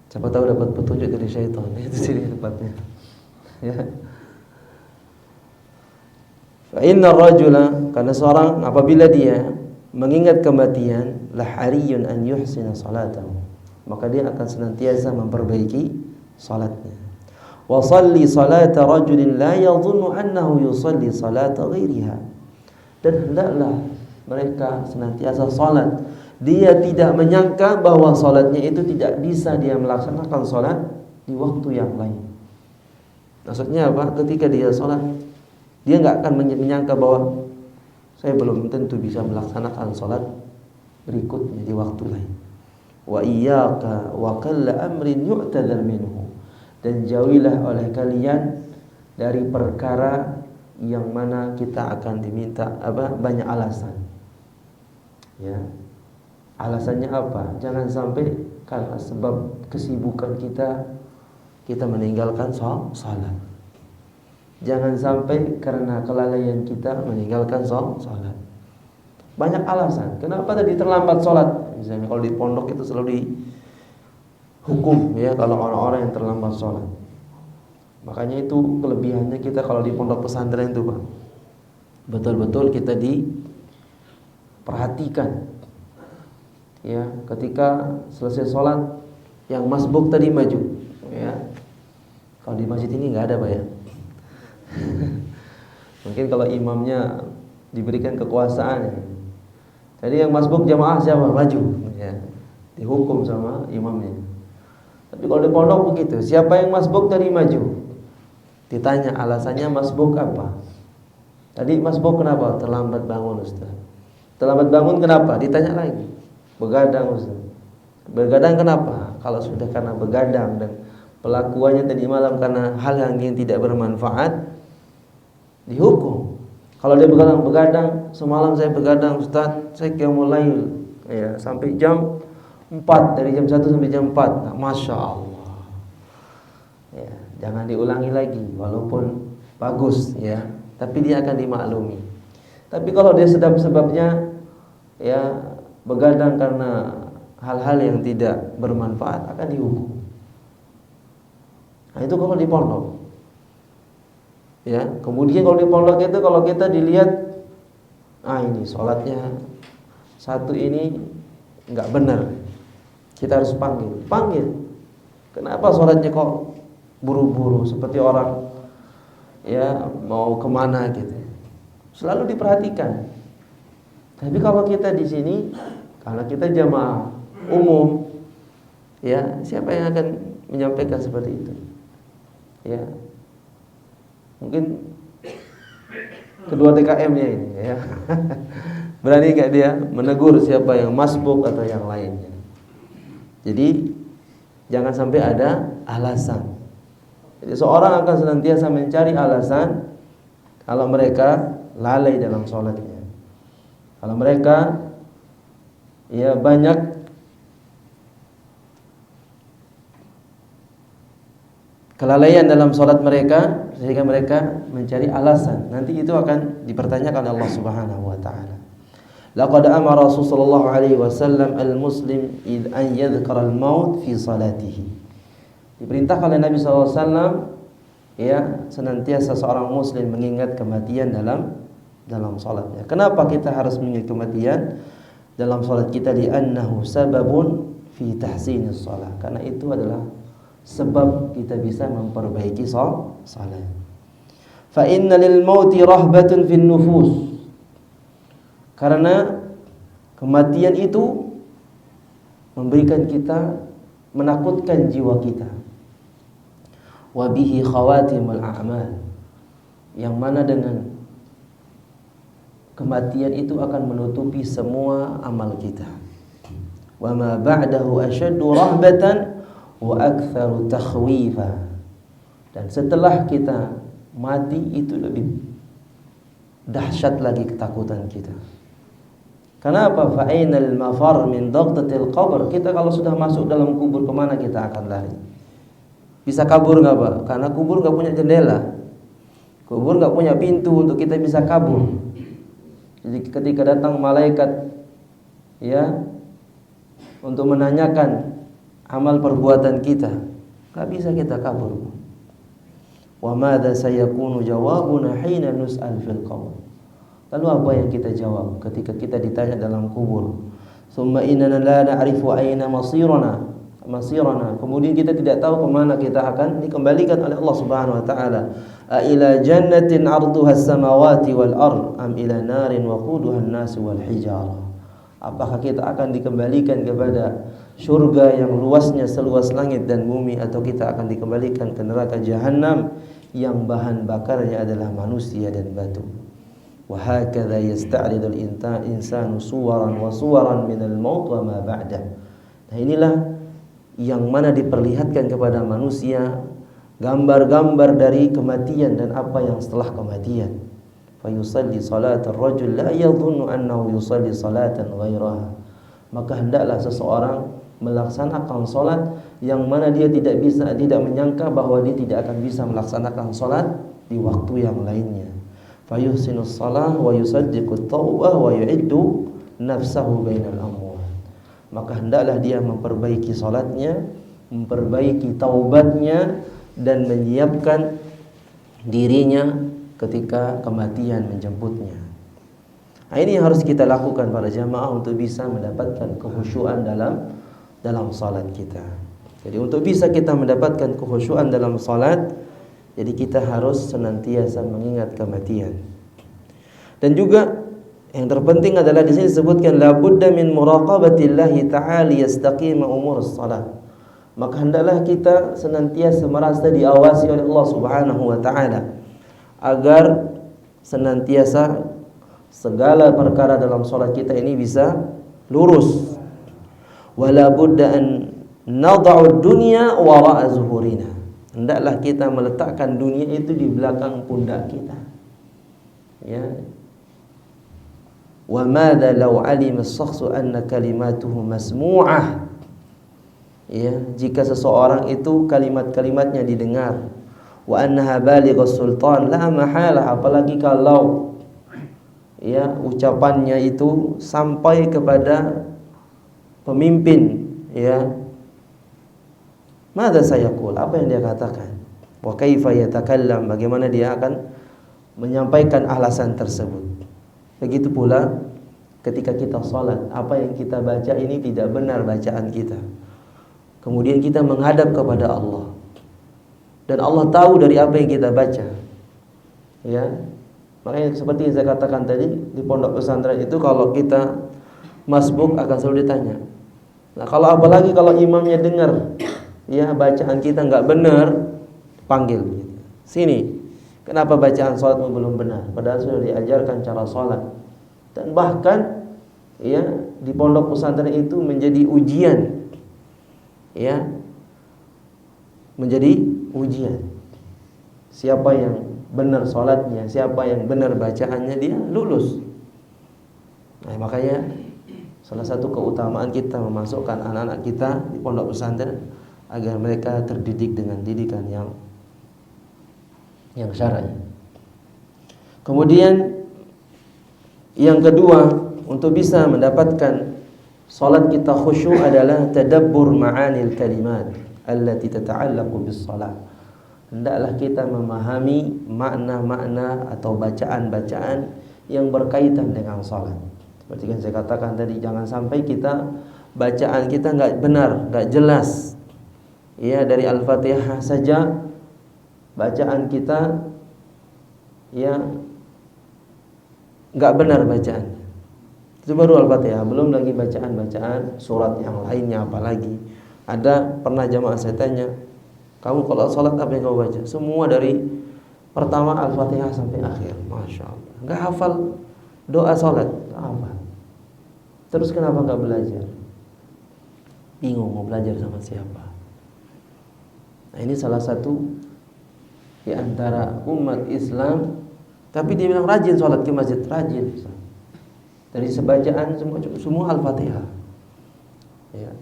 Siapa tahu dapat petunjuk dari syaitan. Itu sini tempatnya. Fa inna rajula, karena seorang apabila dia mengingat kematian, la hariyun an yuhsina salatahu, maka dia akan senantiasa memperbaiki salatnya. Wa salli salata rajulin la yadhunnu annahu yusalli salata ghairiha. Dan hendaklah mereka senantiasa salat, dia tidak menyangka bahwa salatnya itu tidak bisa dia melaksanakan salat di waktu yang lain. Maksudnya apa? Ketika dia salat, dia enggak akan menyangka bahwa saya belum tentu bisa melaksanakan salat berikutnya di waktu lain. Wa iyyaka wa kalla amrin yu'tadzar minhu. Dan jauhilah oleh kalian dari perkara yang mana kita akan diminta banyak alasan. Alasannya apa? Jangan sampai karena sebab kesibukan kita meninggalkan salat. Jangan sampai karena kelalaian kita meninggalkan salat. Banyak alasan. Kenapa tadi terlambat salat? Misalnya kalau di pondok itu selalu dihukum kalau orang-orang yang terlambat sholat. Makanya itu kelebihannya kita kalau di pondok pesantren itu, Pak. Betul-betul kita diperhatikan. Ketika selesai sholat, yang masbuk tadi maju. Kalau di masjid ini nggak ada, Pak ya. Mungkin kalau imamnya diberikan kekuasaan. Jadi yang masbuk jamaah siapa? Maju. Dihukum sama imamnya. Tapi kalau di pondok begitu, siapa yang masbuk tadi maju. Ditanya alasannya masbuk apa? Tadi masbuk kenapa? Terlambat bangun, Ustaz. Terlambat bangun kenapa? Ditanya lagi. Begadang, Ustaz. Begadang kenapa? Kalau sudah karena begadang dan pelakuannya tadi malam karena hal yang tidak bermanfaat, dihukum. Kalau dia begadang, semalam saya begadang, Ustaz, saya qiyamul lail sampai jam 4, dari jam 1 sampai jam 4. Nah, Masya Allah. Jangan diulangi lagi, walaupun bagus tapi dia akan dimaklumi. Tapi kalau dia sebabnya begadang karena hal-hal yang tidak bermanfaat, akan dihukum. Nah, itu kalau di pondok. Kemudian kalau di pondok itu kalau kita dilihat, ini sholatnya satu ini enggak benar. Kita harus panggil. Kenapa sholatnya kok buru-buru seperti orang mau kemana gitu? Selalu diperhatikan. Tapi kalau kita di sini, karena kita jamaah umum, siapa yang akan menyampaikan seperti itu? Mungkin kedua TKM-nya ini Berani nggak dia menegur siapa yang masbuk atau yang lainnya? Jadi jangan sampai ada alasan. Jadi seorang akan senantiasa mencari alasan kalau mereka lalai dalam sholatnya. Kalau mereka ya banyak kelalaian dalam sholat mereka, sehingga mereka mencari alasan. Nanti itu akan dipertanyakan oleh Allah Subhanahu wa taala. Laqad amara Rasulullah sallallahu alaihi wasallam al-muslim id an yadhkara al-maut fi salatihi. Diperintahkan oleh Nabi sallallahu alaihi wasallam ya senantiasa seorang muslim mengingat kematian dalam salatnya. Kenapa kita harus mengingat kematian dalam salat kita? Li'annahu sababun fi tahsinis shalah. Karena itu adalah sebab kita bisa memperbaiki salat. Fa inna lil mauti rahbatun fin nufus. Karena kematian itu memberikan kita, menakutkan jiwa kita. Wa bihi khawatimul a'mal. Yang mana dengan kematian itu akan menutupi semua amal kita. Wa ma ba'dahu asyaddu rahbatan wa aktsaru takhwifa. Dan setelah kita mati itu lebih dahsyat lagi ketakutan kita. Kenapa? Fa'inal mafar min daqtatil qabr. Kita kalau sudah masuk dalam kubur, kemana kita akan lari? Bisa kabur nggak Pak? Karena kubur nggak punya jendela, kubur nggak punya pintu untuk kita bisa kabur. Jadi ketika datang malaikat ya untuk menanyakan amal perbuatan kita, nggak bisa kita kabur. Wa madza sayakunu jawabuna hina nus'al fil qabr. Lalu apa yang kita jawab ketika kita ditanya dalam kubur? Summa innana la na'rifu aina masirana. Kemudian kita tidak tahu kemana kita akan dikembalikan oleh Allah Subhanahu wa taala. A ila jannatin 'arduha as-samawati wal ard am ila narin waquduha an-nas wal hijarah. Apakah kita akan dikembalikan kepada surga yang luasnya seluas langit dan bumi, atau kita akan dikembalikan ke neraka jahanam yang bahan bakarnya adalah manusia dan batu? وهكذا يستعرض الإنسان صورا وصورا من الموت وما بعده. Nah inilah yang mana diperlihatkan kepada manusia gambar-gambar dari kematian dan apa yang setelah kematian. Fayusalli salat ar-rajul la yadhunnu annahu yusalli salatan ghairaha. Maka hendaklah seseorang melaksanakan salat yang mana dia tidak menyangka bahwa dia tidak akan bisa melaksanakan salat di waktu yang lainnya. Fayuhsinus salah wa yusaddiqut taubah wa yu'iddu nafsahu bainal amwat. Maka hendaklah dia memperbaiki salatnya, memperbaiki taubatnya, dan menyiapkan dirinya ketika kematian menjemputnya. Nah, ini yang harus kita lakukan para jamaah untuk bisa mendapatkan kekhusyuan dalam salat kita. Jadi untuk bisa kita mendapatkan kekhusyuan dalam salat, jadi kita harus senantiasa mengingat kematian. Dan juga yang terpenting adalah di sini disebutkan la budda min muraqabatillahi ta'ala yastaqima umurus salat. Maka hendaklah kita senantiasa merasa diawasi oleh Allah Subhanahu wa taala agar senantiasa segala perkara dalam salat kita ini bisa lurus. Wala budda an nad'u ad-dunya wara'a zuhurina. Hendaklah kita meletakkan dunia itu di belakang pundak kita. Ya. Wa madza law 'alima as-shakhsu anna kalimatuhu masmu'ah. Ya, jika seseorang itu kalimat-kalimatnya didengar, wa annaha balighus sultan la mahalah, apalagi kalau ya ucapannya itu sampai kepada pemimpin, ya. Mada sayaqul, apa yang dia katakan? Wa kaifa yatakallam, bagaimana dia akan menyampaikan alasan tersebut. Begitu pula ketika kita salat, apa yang kita baca ini tidak benar bacaan kita. Kemudian kita menghadap kepada Allah. Dan Allah tahu dari apa yang kita baca. Ya. Makanya seperti yang saya katakan tadi, di pondok pesantren itu kalau kita masbuk akan selalu ditanya. Nah, kalau apalagi kalau imamnya dengar ya bacaan kita nggak benar, panggil gitu. Sini, kenapa bacaan sholatmu belum benar? Padahal sudah diajarkan cara sholat. Dan bahkan ya di pondok pesantren itu menjadi ujian, ya, menjadi ujian. Siapa yang benar sholatnya, siapa yang benar bacaannya, dia lulus. Nah, makanya salah satu keutamaan kita memasukkan anak-anak kita di pondok pesantren agar mereka terdidik dengan didikan yang syar'i. Kemudian yang kedua, untuk bisa mendapatkan salat kita khusyuk adalah tadabbur ma'anil kalimat allati tata'allaqu bis salat. Hendaklah kita memahami makna-makna atau bacaan-bacaan yang berkaitan dengan salat. Seperti yang saya katakan tadi, jangan sampai kita bacaan kita enggak benar, enggak jelas. Ya, dari Al-Fatihah saja bacaan kita ya enggak benar bacaan. Itu baru Al-Fatihah, belum lagi bacaan-bacaan surat yang lainnya apalagi. Ada pernah jamaah saya tanya, kamu kalau salat apa yang kamu baca? Semua dari pertama Al-Fatihah sampai akhir. Masya Allah. Enggak hafal doa salat, apa? Terus kenapa enggak belajar? Bingung mau belajar sama siapa. Nah, ini salah satu di antara umat Islam, tapi dia bilang rajin salat ke masjid, rajin. Dari sebacaan semua Al-Fatihah. Ya.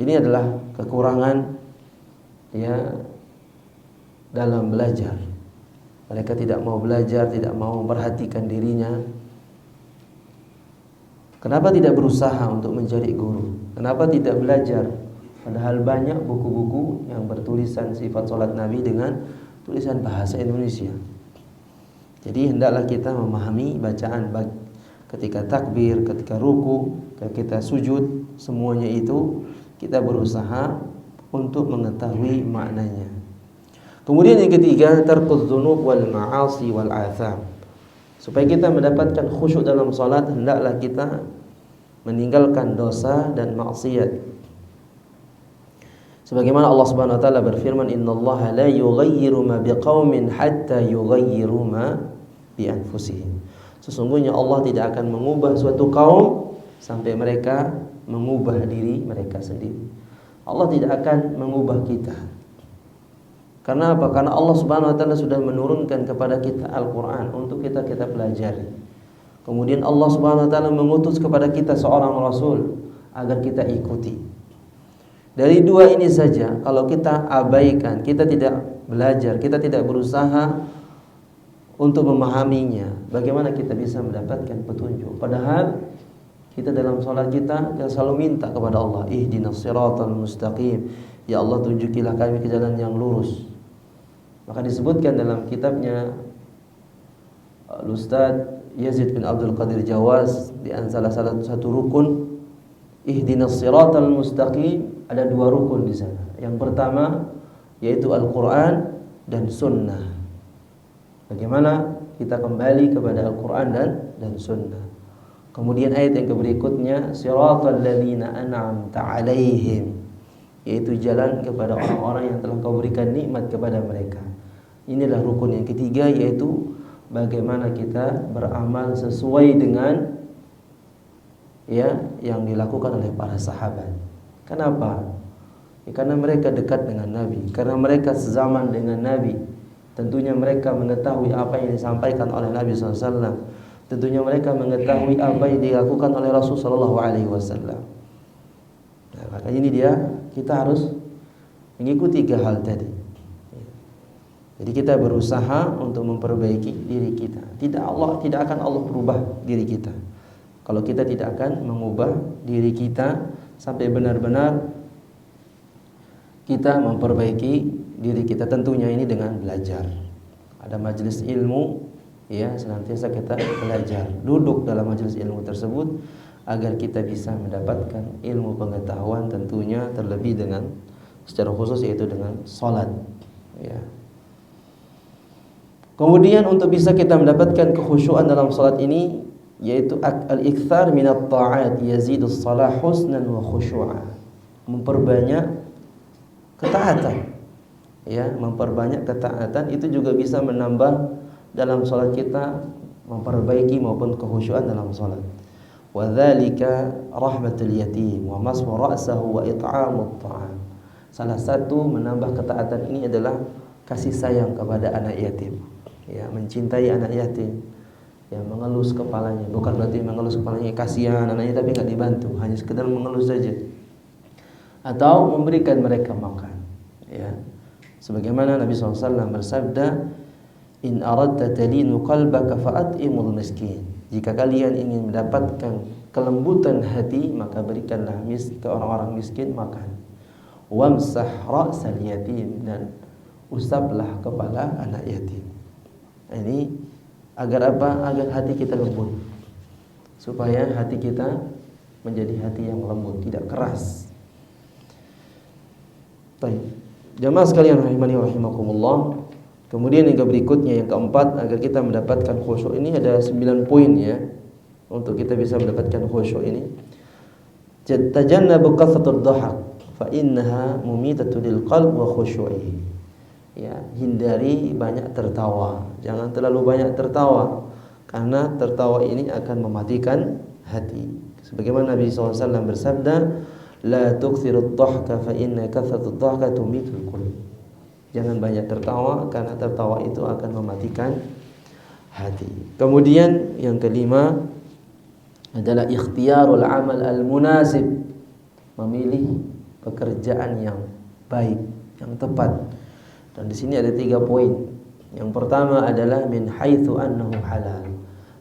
Ini adalah kekurangan ya dalam belajar. Mereka tidak mau belajar, tidak mau memperhatikan dirinya. Kenapa tidak berusaha untuk mencari guru? Kenapa tidak belajar? Padahal banyak buku-buku yang bertulisan sifat salat Nabi dengan tulisan bahasa Indonesia. Jadi hendaklah kita memahami bacaan ketika takbir, ketika ruku, ketika kita sujud, semuanya itu kita berusaha untuk mengetahui maknanya. Kemudian yang ketiga, tarkuz dzunub wal ma'asi wal atham. Supaya kita mendapatkan khusyuk dalam salat, hendaklah kita meninggalkan dosa dan maksiat. Sebagaimana Allah Subhanahu wa taala berfirman, "Innallaha la yughayyiru ma biqaumin hatta yughayyiru ma bi anfusihim." Sesungguhnya Allah tidak akan mengubah suatu kaum sampai mereka mengubah diri mereka sendiri. Allah tidak akan mengubah kita. Karena apa? Karena Allah Subhanahu wa taala sudah menurunkan kepada kita Al-Qur'an untuk kita pelajari. Kemudian Allah Subhanahu wa taala mengutus kepada kita seorang rasul agar kita ikuti. Dari dua ini saja, kalau kita abaikan, kita tidak belajar, kita tidak berusaha untuk memahaminya, bagaimana kita bisa mendapatkan petunjuk? Padahal kita dalam salat kita selalu minta kepada Allah, ihdinas siratal mustaqim, ya Allah tunjukilah kami ke jalan yang lurus. Maka disebutkan dalam kitabnya Al-Ustaz Yazid bin Abdul Qadir Jawaz, di antara salah satu rukun ihdinas siratal mustaqim, ada dua rukun di sana. Yang pertama yaitu Al-Qur'an dan sunnah. Bagaimana kita kembali kepada Al-Quran dan Sunnah. Kemudian ayat yang berikutnya, siratal ladzina an'amta 'alaihim, yaitu jalan kepada orang-orang yang telah Kau berikan nikmat kepada mereka. Inilah rukun yang ketiga, yaitu bagaimana kita beramal sesuai dengan ya yang dilakukan oleh para sahabat. Kenapa? Ya, karena mereka dekat dengan Nabi, karena mereka sezaman dengan Nabi. Tentunya mereka mengetahui apa yang disampaikan oleh Nabi SAW. Tentunya mereka mengetahui apa yang dilakukan oleh Rasulullah SAW. Nah, makanya ini dia, kita harus mengikuti tiga hal tadi. Jadi kita berusaha untuk memperbaiki diri kita. Tidak akan Allah berubah diri kita kalau kita tidak akan mengubah diri kita sampai benar-benar kita memperbaiki diri kita. Tentunya ini dengan belajar. Ada majelis ilmu, ya, senantiasa kita belajar. Duduk dalam majelis ilmu tersebut agar kita bisa mendapatkan ilmu pengetahuan, tentunya terlebih dengan secara khusus yaitu dengan salat, ya. Kemudian untuk bisa kita mendapatkan kekhusyuan dalam salat ini, yaitu al-iktsar minat ta'at yazidus salah husnan wa khusyu'a. Memperbanyak ketaatan. Ya, memperbanyak ketaatan itu juga bisa menambah dalam salat kita memperbaiki maupun kekhusyuan dalam salat. Wa dzalika rahmatul yatim wa mashu ra'sahu wa it'amut ta'am. Salah satu menambah ketaatan ini adalah kasih sayang kepada anak yatim. Ya, mencintai anak yatim. Ya, mengelus kepalanya, bukan berarti mengelus kepalanya kasihan anaknya tapi enggak dibantu, hanya sekedar mengelus saja. Atau memberikan mereka makan. Ya. Sebagaimana Nabi SAW bersabda, "In aradta talinu qalbaka fa'at'imul miskin." Jika kalian ingin mendapatkan kelembutan hati, maka berikanlah ke orang-orang miskin makan. Wamsah ra'sal yatim, dan usaplah kepala anak yatim. Ini agar apa? Agar hati kita lembut. Supaya hati kita menjadi hati yang lembut, tidak keras. Baik. Jamaah sekalian rahimani wa rahimakumullah. Kemudian yang berikutnya, yang keempat, agar kita mendapatkan khusyuk ini ada 9 poin ya. Untuk kita bisa mendapatkan khusyuk ini. Tajannabu kathatud dhahak fa innaha mumitatu lil qalb wa khusyu'i. Ya, hindari banyak tertawa. Jangan terlalu banyak tertawa, karena tertawa ini akan mematikan hati. Sebagaimana Nabi SAW bersabda, "La tukthirud dhahka fa inna kathatud dhahka tumitul qulub." Jangan banyak tertawa, karena tertawa itu akan mematikan hati. Kemudian yang kelima adalah ikhtiyarul amal al-munasib, memilih pekerjaan yang baik, yang tepat. Dan di sini ada 3 poin. Yang pertama adalah min haitsu annahu halal.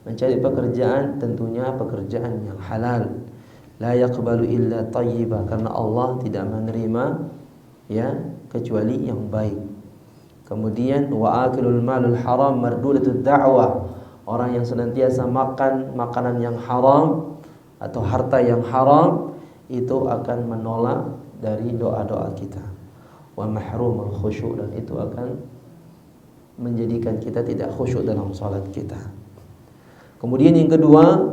Mencari pekerjaan tentunya pekerjaan yang halal. La yaqbalu illa thayyiba, karena Allah tidak menerima ya kecuali yang baik. Kemudian wa akilul malul haram mardudatud da'wah. Orang yang senantiasa makan makanan yang haram atau harta yang haram itu akan menolak dari doa-doa kita. Wa mahrumul khusyuk, dan itu akan menjadikan kita tidak khusyuk dalam salat kita. Kemudian yang kedua,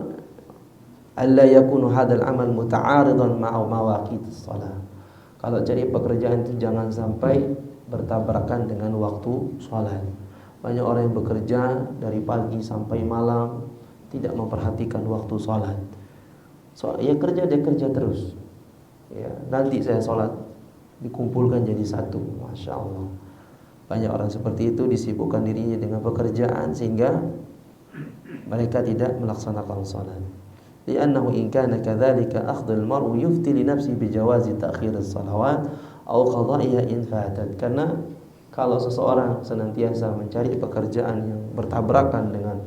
alla yakunu hadzal amal muta'aridan ma'a mawaqitis shalah. Kalau cari pekerjaan itu jangan sampai bertabrakan dengan waktu salat. Banyak orang yang bekerja dari pagi sampai malam tidak memperhatikan waktu salat. Ya kerja, dia kerja terus. Ya, nanti saya salat, dikumpulkan jadi satu. Masya Allah. Banyak orang seperti itu disibukkan dirinya dengan pekerjaan sehingga mereka tidak melaksanakan salat. Li'annahu in kana kadzalika akhdhul mar'u yufti li nafsihi bi jawazi ta'khirus salawat aw qada'iha in fatat. Karena kalau seseorang senantiasa mencari pekerjaan yang bertabrakan dengan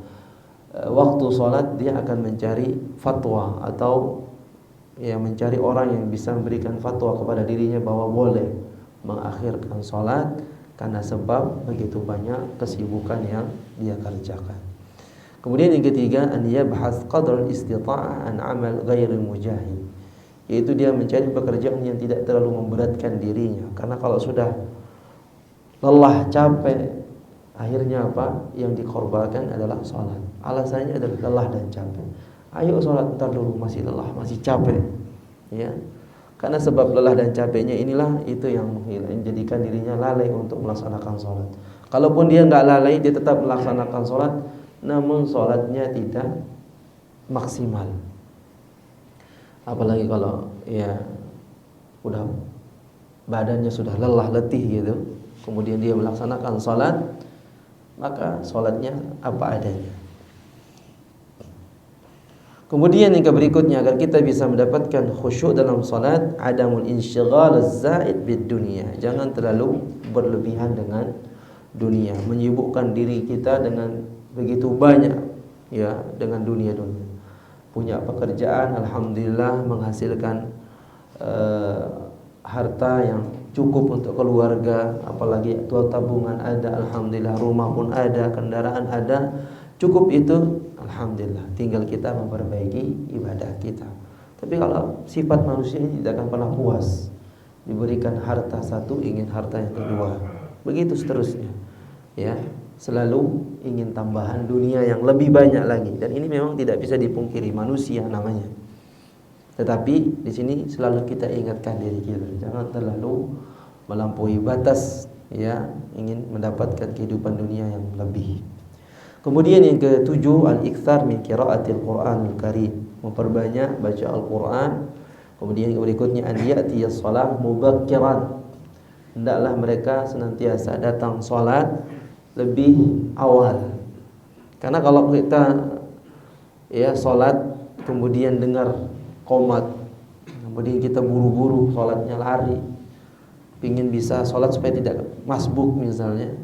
waktu salat, dia akan mencari fatwa atau ya mencari orang yang bisa memberikan fatwa kepada dirinya bahwa boleh mengakhirkan salat karena sebab begitu banyak kesibukan yang dia kerjakan. Kemudian yang ketiga, an yabhas qadral istita'ah an amal ghairil mujahid, yaitu dia mencari pekerjaan yang tidak terlalu memberatkan dirinya. Karena kalau sudah lelah, capek, akhirnya apa? Yang dikorbankan adalah salat. Alasannya adalah lelah dan capek. Ayo salat, entar dulu, masih lelah, masih capek. Ya. Karena sebab lelah dan capeknya inilah itu yang menjadikan dirinya lalai untuk melaksanakan salat. Kalaupun dia enggak lalai, dia tetap melaksanakan salat, namun salatnya tidak maksimal. Apalagi kalau ya udah badannya sudah lelah, letih gitu, kemudian dia melaksanakan salat, maka salatnya apa adanya. Kemudian yang berikutnya, agar kita bisa mendapatkan khusyuk dalam salat, adamul insyighal az-zaid bid dunya. Jangan terlalu berlebihan dengan dunia, menyibukkan diri kita dengan begitu banyak ya dengan dunia-dunia. Punya pekerjaan, alhamdulillah, menghasilkan harta yang cukup untuk keluarga, apalagi tabungan ada, alhamdulillah, rumah pun ada, kendaraan ada, cukup itu alhamdulillah. Tinggal kita memperbaiki ibadah kita. Tapi kalau sifat manusia ini tidak akan pernah puas. Diberikan harta satu, ingin harta yang kedua. Begitu seterusnya. Ya, selalu ingin tambahan dunia yang lebih banyak lagi, dan ini memang tidak bisa dipungkiri, manusia namanya. Tetapi di sini selalu kita ingatkan diri kita, jangan terlalu melampaui batas ya, ingin mendapatkan kehidupan dunia yang lebih. Kemudian yang ketujuh, al-iktsar min qiraatil Qur'anil Karim, memperbanyak baca Al-Qur'an. Kemudian berikutnya an ya'tiyas shalah mubakkiran, hendaklah mereka senantiasa datang salat lebih awal. Karena kalau kita salat kemudian dengar qomat, kemudian kita buru-buru salatnya, lari, pingin bisa salat supaya tidak masbuk misalnya.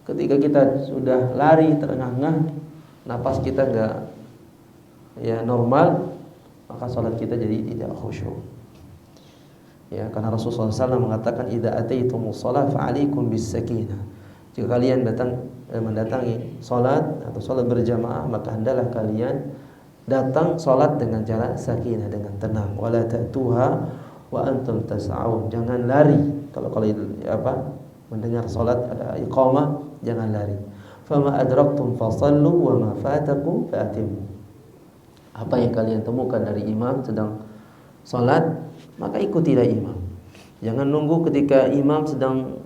Ketika kita sudah lari terengah-engah, napas kita enggak normal, maka salat kita jadi tidak khusyuk. Karena Rasulullah SAW mengatakan idza ataitumus shalah fa'alaikum bis-sakinah. Jika kalian mendatangi salat atau salat berjamaah, maka hendaklah kalian datang salat dengan cara sakinah, dengan tenang. Wala ta'tuha wa antum tas'aun. Jangan lari. Kalau mendengar salat ada iqamah, jangan lari. Fama adraktum fasallu wa ma fatakum fa'timu. Apa yang kalian temukan dari imam sedang salat, maka ikutilah imam. Jangan nunggu ketika imam sedang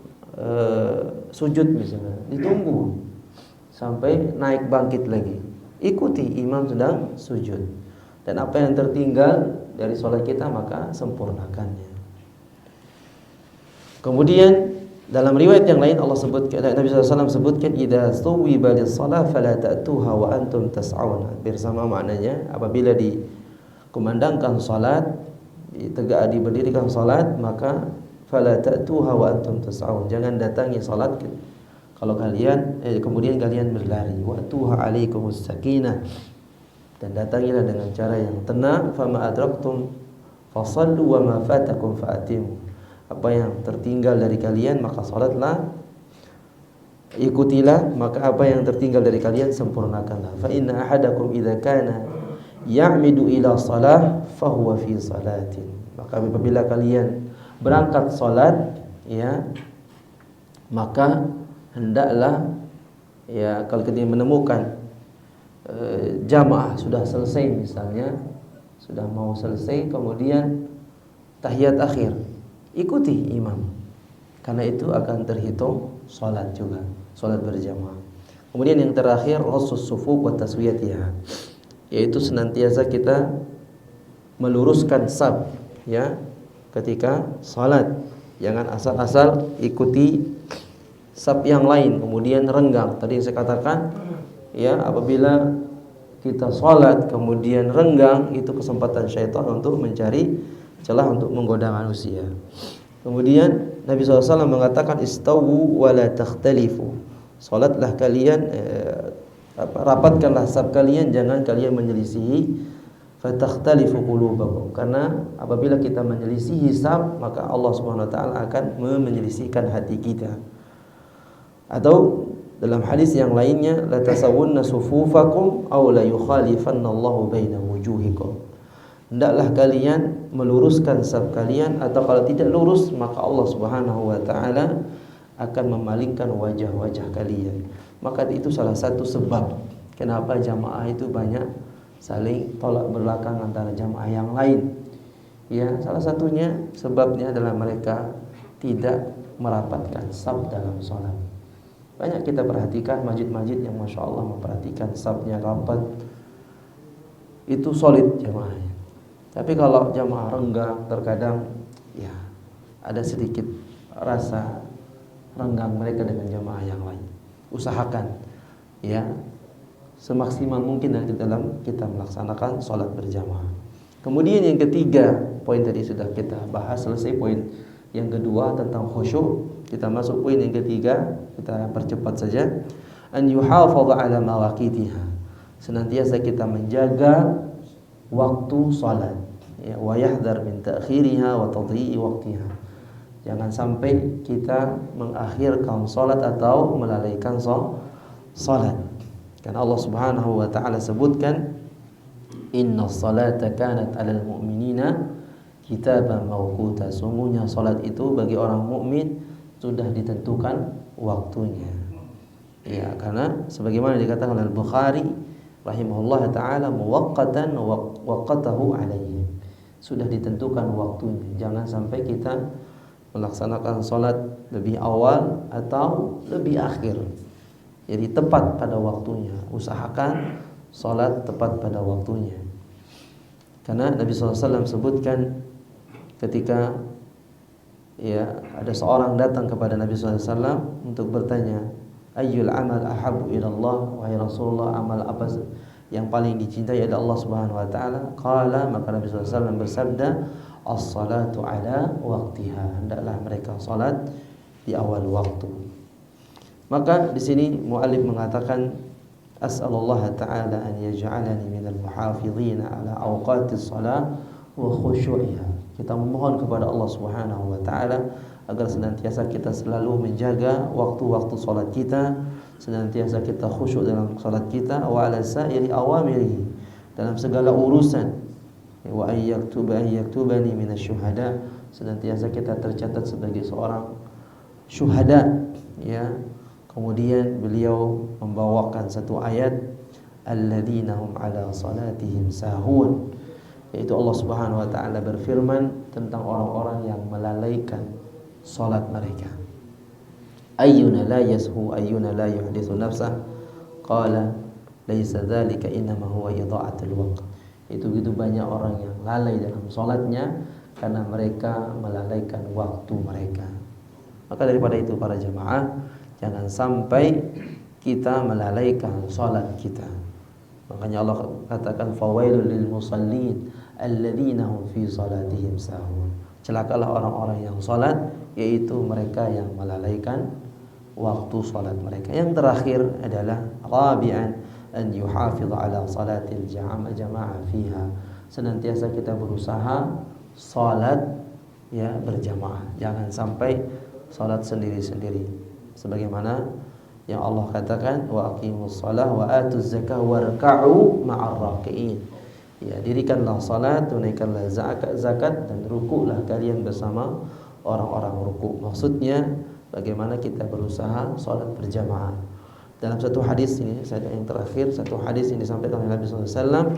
sujud misalnya, ditunggu sampai naik bangkit lagi. Ikuti imam sedang sujud. Dan apa yang tertinggal dari salat kita maka sempurnakannya. Kemudian dalam riwayat yang lain Allah sebutkan, Nabi SAW sebutkan idza suwiba lis-shalah fala ta'tuha wa antum tas'aun. Bersama maknanya, apabila dikumandangkan salat, diberdirikan salat, maka fala ta'tuha wa antum tas'aun. Jangan datangi salat kalau kalian kemudian kalian berlari. Wa tuha 'alaikumus sakinah. Dan datangilah dengan cara yang tenang. Fama adraktum fasallu wa ma fatakum fa'timu. Apa yang tertinggal dari kalian maka salatlah, ikutilah. Maka apa yang tertinggal dari kalian sempurnakanlah. Fa inna ahadakum idza kana ya'midu ila shalah fahuwa fi salatin. Maka apabila kalian berangkat salat, maka hendaklah kalau kita menemukan jamaah sudah selesai misalnya, sudah mau selesai, kemudian tahiyat akhir, ikuti imam, karena itu akan terhitung salat juga, salat berjamaah. Kemudian yang terakhir rasus sufuf wa taswiyatiha, yaitu senantiasa kita meluruskan saf ketika salat. Jangan asal-asal ikuti saf yang lain kemudian renggang. Tadi yang saya katakan, apabila kita salat kemudian renggang, itu kesempatan syaitan untuk mencari celah untuk menggoda manusia. Kemudian Nabi SAW mengatakan istawu wa la takhtalifu. Salatlah kalian, rapatkanlah saf kalian, jangan kalian menyelisihi. Fatakhtalifu qulubakum. Karena apabila kita menyelisihi saf, maka Allah Subhanahu wa taala akan menyelisihkan hati kita. Atau dalam hadis yang lainnya, la tasawunna sufufakum aw la yukhalifannallahu baina wujuhikum. Hendaklah kalian meluruskan saf kalian, atau kalau tidak lurus maka Allah Subhanahu wa taala akan memalingkan wajah-wajah kalian. Maka itu salah satu sebab kenapa jamaah itu banyak saling tolak belakang antara jamaah yang lain. Salah satunya sebabnya adalah mereka tidak merapatkan saf dalam salat. Banyak kita perhatikan masjid-masjid yang Masya Allah memperhatikan safnya rapat, itu solid jamaahnya. Tapi kalau jamaah renggang, terkadang ada sedikit rasa renggang mereka dengan jamaah yang lain. Usahakan semaksimal mungkin dalam kita melaksanakan sholat berjamaah. Kemudian yang ketiga, poin tadi sudah kita bahas, selesai poin yang kedua tentang khusyuk. Kita masuk poin yang ketiga, kita percepat saja. An yuhafadha ala mawaqitiha. Senantiasa kita menjaga waktu sholat. Wa yahdhar min ta'khiriha wa tadhi'i waqtiha. Jangan sampai kita mengakhirkan sholat atau melalaikan sholat. Karena Allah Subhanahu wa taala sebutkan innas salata kanat 'alal mu'minina kitaban mawquta. Sungguhnya salat itu bagi orang mukmin sudah ditentukan waktunya. Karena sebagaimana dikatakan oleh Al-Bukhari rahimahullah taala muwaqqatan wa waqatahu 'alaihi. Sudah ditentukan waktunya. Jangan sampai kita melaksanakan salat lebih awal atau lebih akhir. Jadi tepat pada waktunya. Usahakan salat tepat pada waktunya. Karena Nabi SAW sebutkan ketika ada seorang datang kepada Nabi SAW untuk bertanya, ayyul amal ahabbu ilallah, wahai Rasulullah, amal apa yang paling dicintai oleh Allah Subhanahu wa taala? Qala, maka Nabi SAW bersabda, as-salatu ala waqtiha, hendaklah mereka salat di awal waktu. Maka di sini muallif mengatakan, as'alullah ta'ala an yaj'alani minal muhafizina ala awqatis salat wa khushu'iha. Kita memohon kepada Allah Subhanahu wa taala agar senantiasa kita selalu menjaga waktu-waktu salat kita, senantiasa kita khusyuk dalam salat kita, wa ala sa'iri awamirihi, dalam segala urusan, wa ayyaktubani minasyuhada, senantiasa kita tercatat sebagai seorang syuhada, ya. Kemudian beliau membawakan satu ayat, alladzina hum ala salatihim sahun, yaitu Allah Subhanahu wa taala berfirman tentang orang-orang yang melalaikan salat mereka. Ayyuna la yashu ayyuna la yuhditsu nafsah, qala laisa dzalika innama huwa idha'atul waqt. Itu begitu banyak orang yang lalai dalam salatnya karena mereka melalaikan waktu mereka. Maka daripada itu para jamaah, jangan sampai kita melalaikan salat kita. Makanya Allah katakan fawailul lil musallin alladzina hum fi salatihim sahun. Celakalah orang-orang yang salat, yaitu mereka yang melalaikan waktu salat mereka. Yang terakhir adalah rabi'an an yuhafiz ala salatil jamaah fiha. Senantiasa kita berusaha salat berjamaah. Jangan sampai salat sendiri-sendiri. Sebagaimana yang Allah katakan, wa aqimus shalah wa atuz zakah warka'u ma'ar raki'in. Ya, dirikanlah salat, tunaikanlah zakat dan rukuklah kalian bersama orang-orang rukuk. Maksudnya bagaimana kita berusaha salat berjamaah. Dalam satu hadis ini, yang terakhir, satu hadis yang disampaikan oleh Nabi SAW,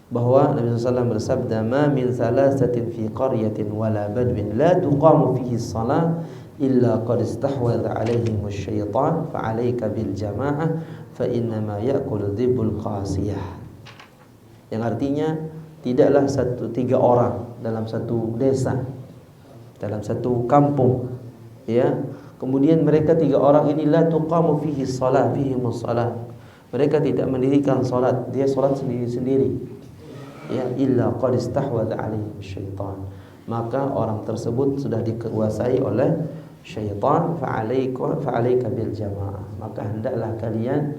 bahwa Nabi SAW bersabda, ma min thalathatin fi qaryatin wala badwin la tuqamu fihi shalah illa qad istahwadha alaihim syaitan fa'alaika bil jamaah fa innama ya'kulu dhibul qasiyah. Yang artinya tidaklah tiga orang dalam satu desa, dalam satu kampung, ya. Kemudian mereka tiga orang ini la tuqamu fihi shalah, fihi musallah. Mereka tidak mendirikan salat, dia salat sendiri-sendiri. Ya, illa qad istahwadha alaihim syaitan. Maka orang tersebut sudah dikuasai oleh syaitan, fa'alaika bil jamaah. Maka hendaklah kalian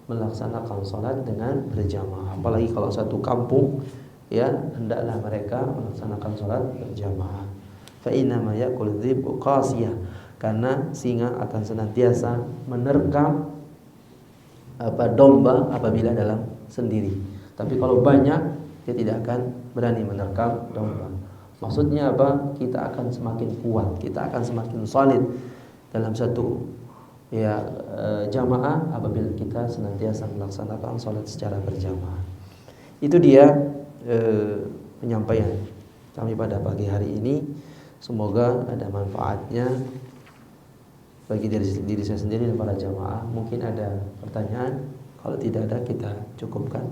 melaksanakan salat dengan berjamaah. Apalagi kalau satu kampung, ya, hendaklah mereka melaksanakan salat berjamaah. Fa inna ma yaqul dhibu qasiyah, karena singa akan senantiasa menerkam domba apabila dalam sendiri. Tapi kalau banyak, dia tidak akan berani menerkam domba. Maksudnya apa? Kita akan semakin kuat, kita akan semakin solid dalam satu jamaah apabila kita senantiasa melaksanakan salat secara berjamaah. Itu dia penyampaian kami pada pagi hari ini. Semoga ada manfaatnya bagi diri saya sendiri dan para jamaah. Mungkin ada pertanyaan, kalau tidak ada kita cukupkan.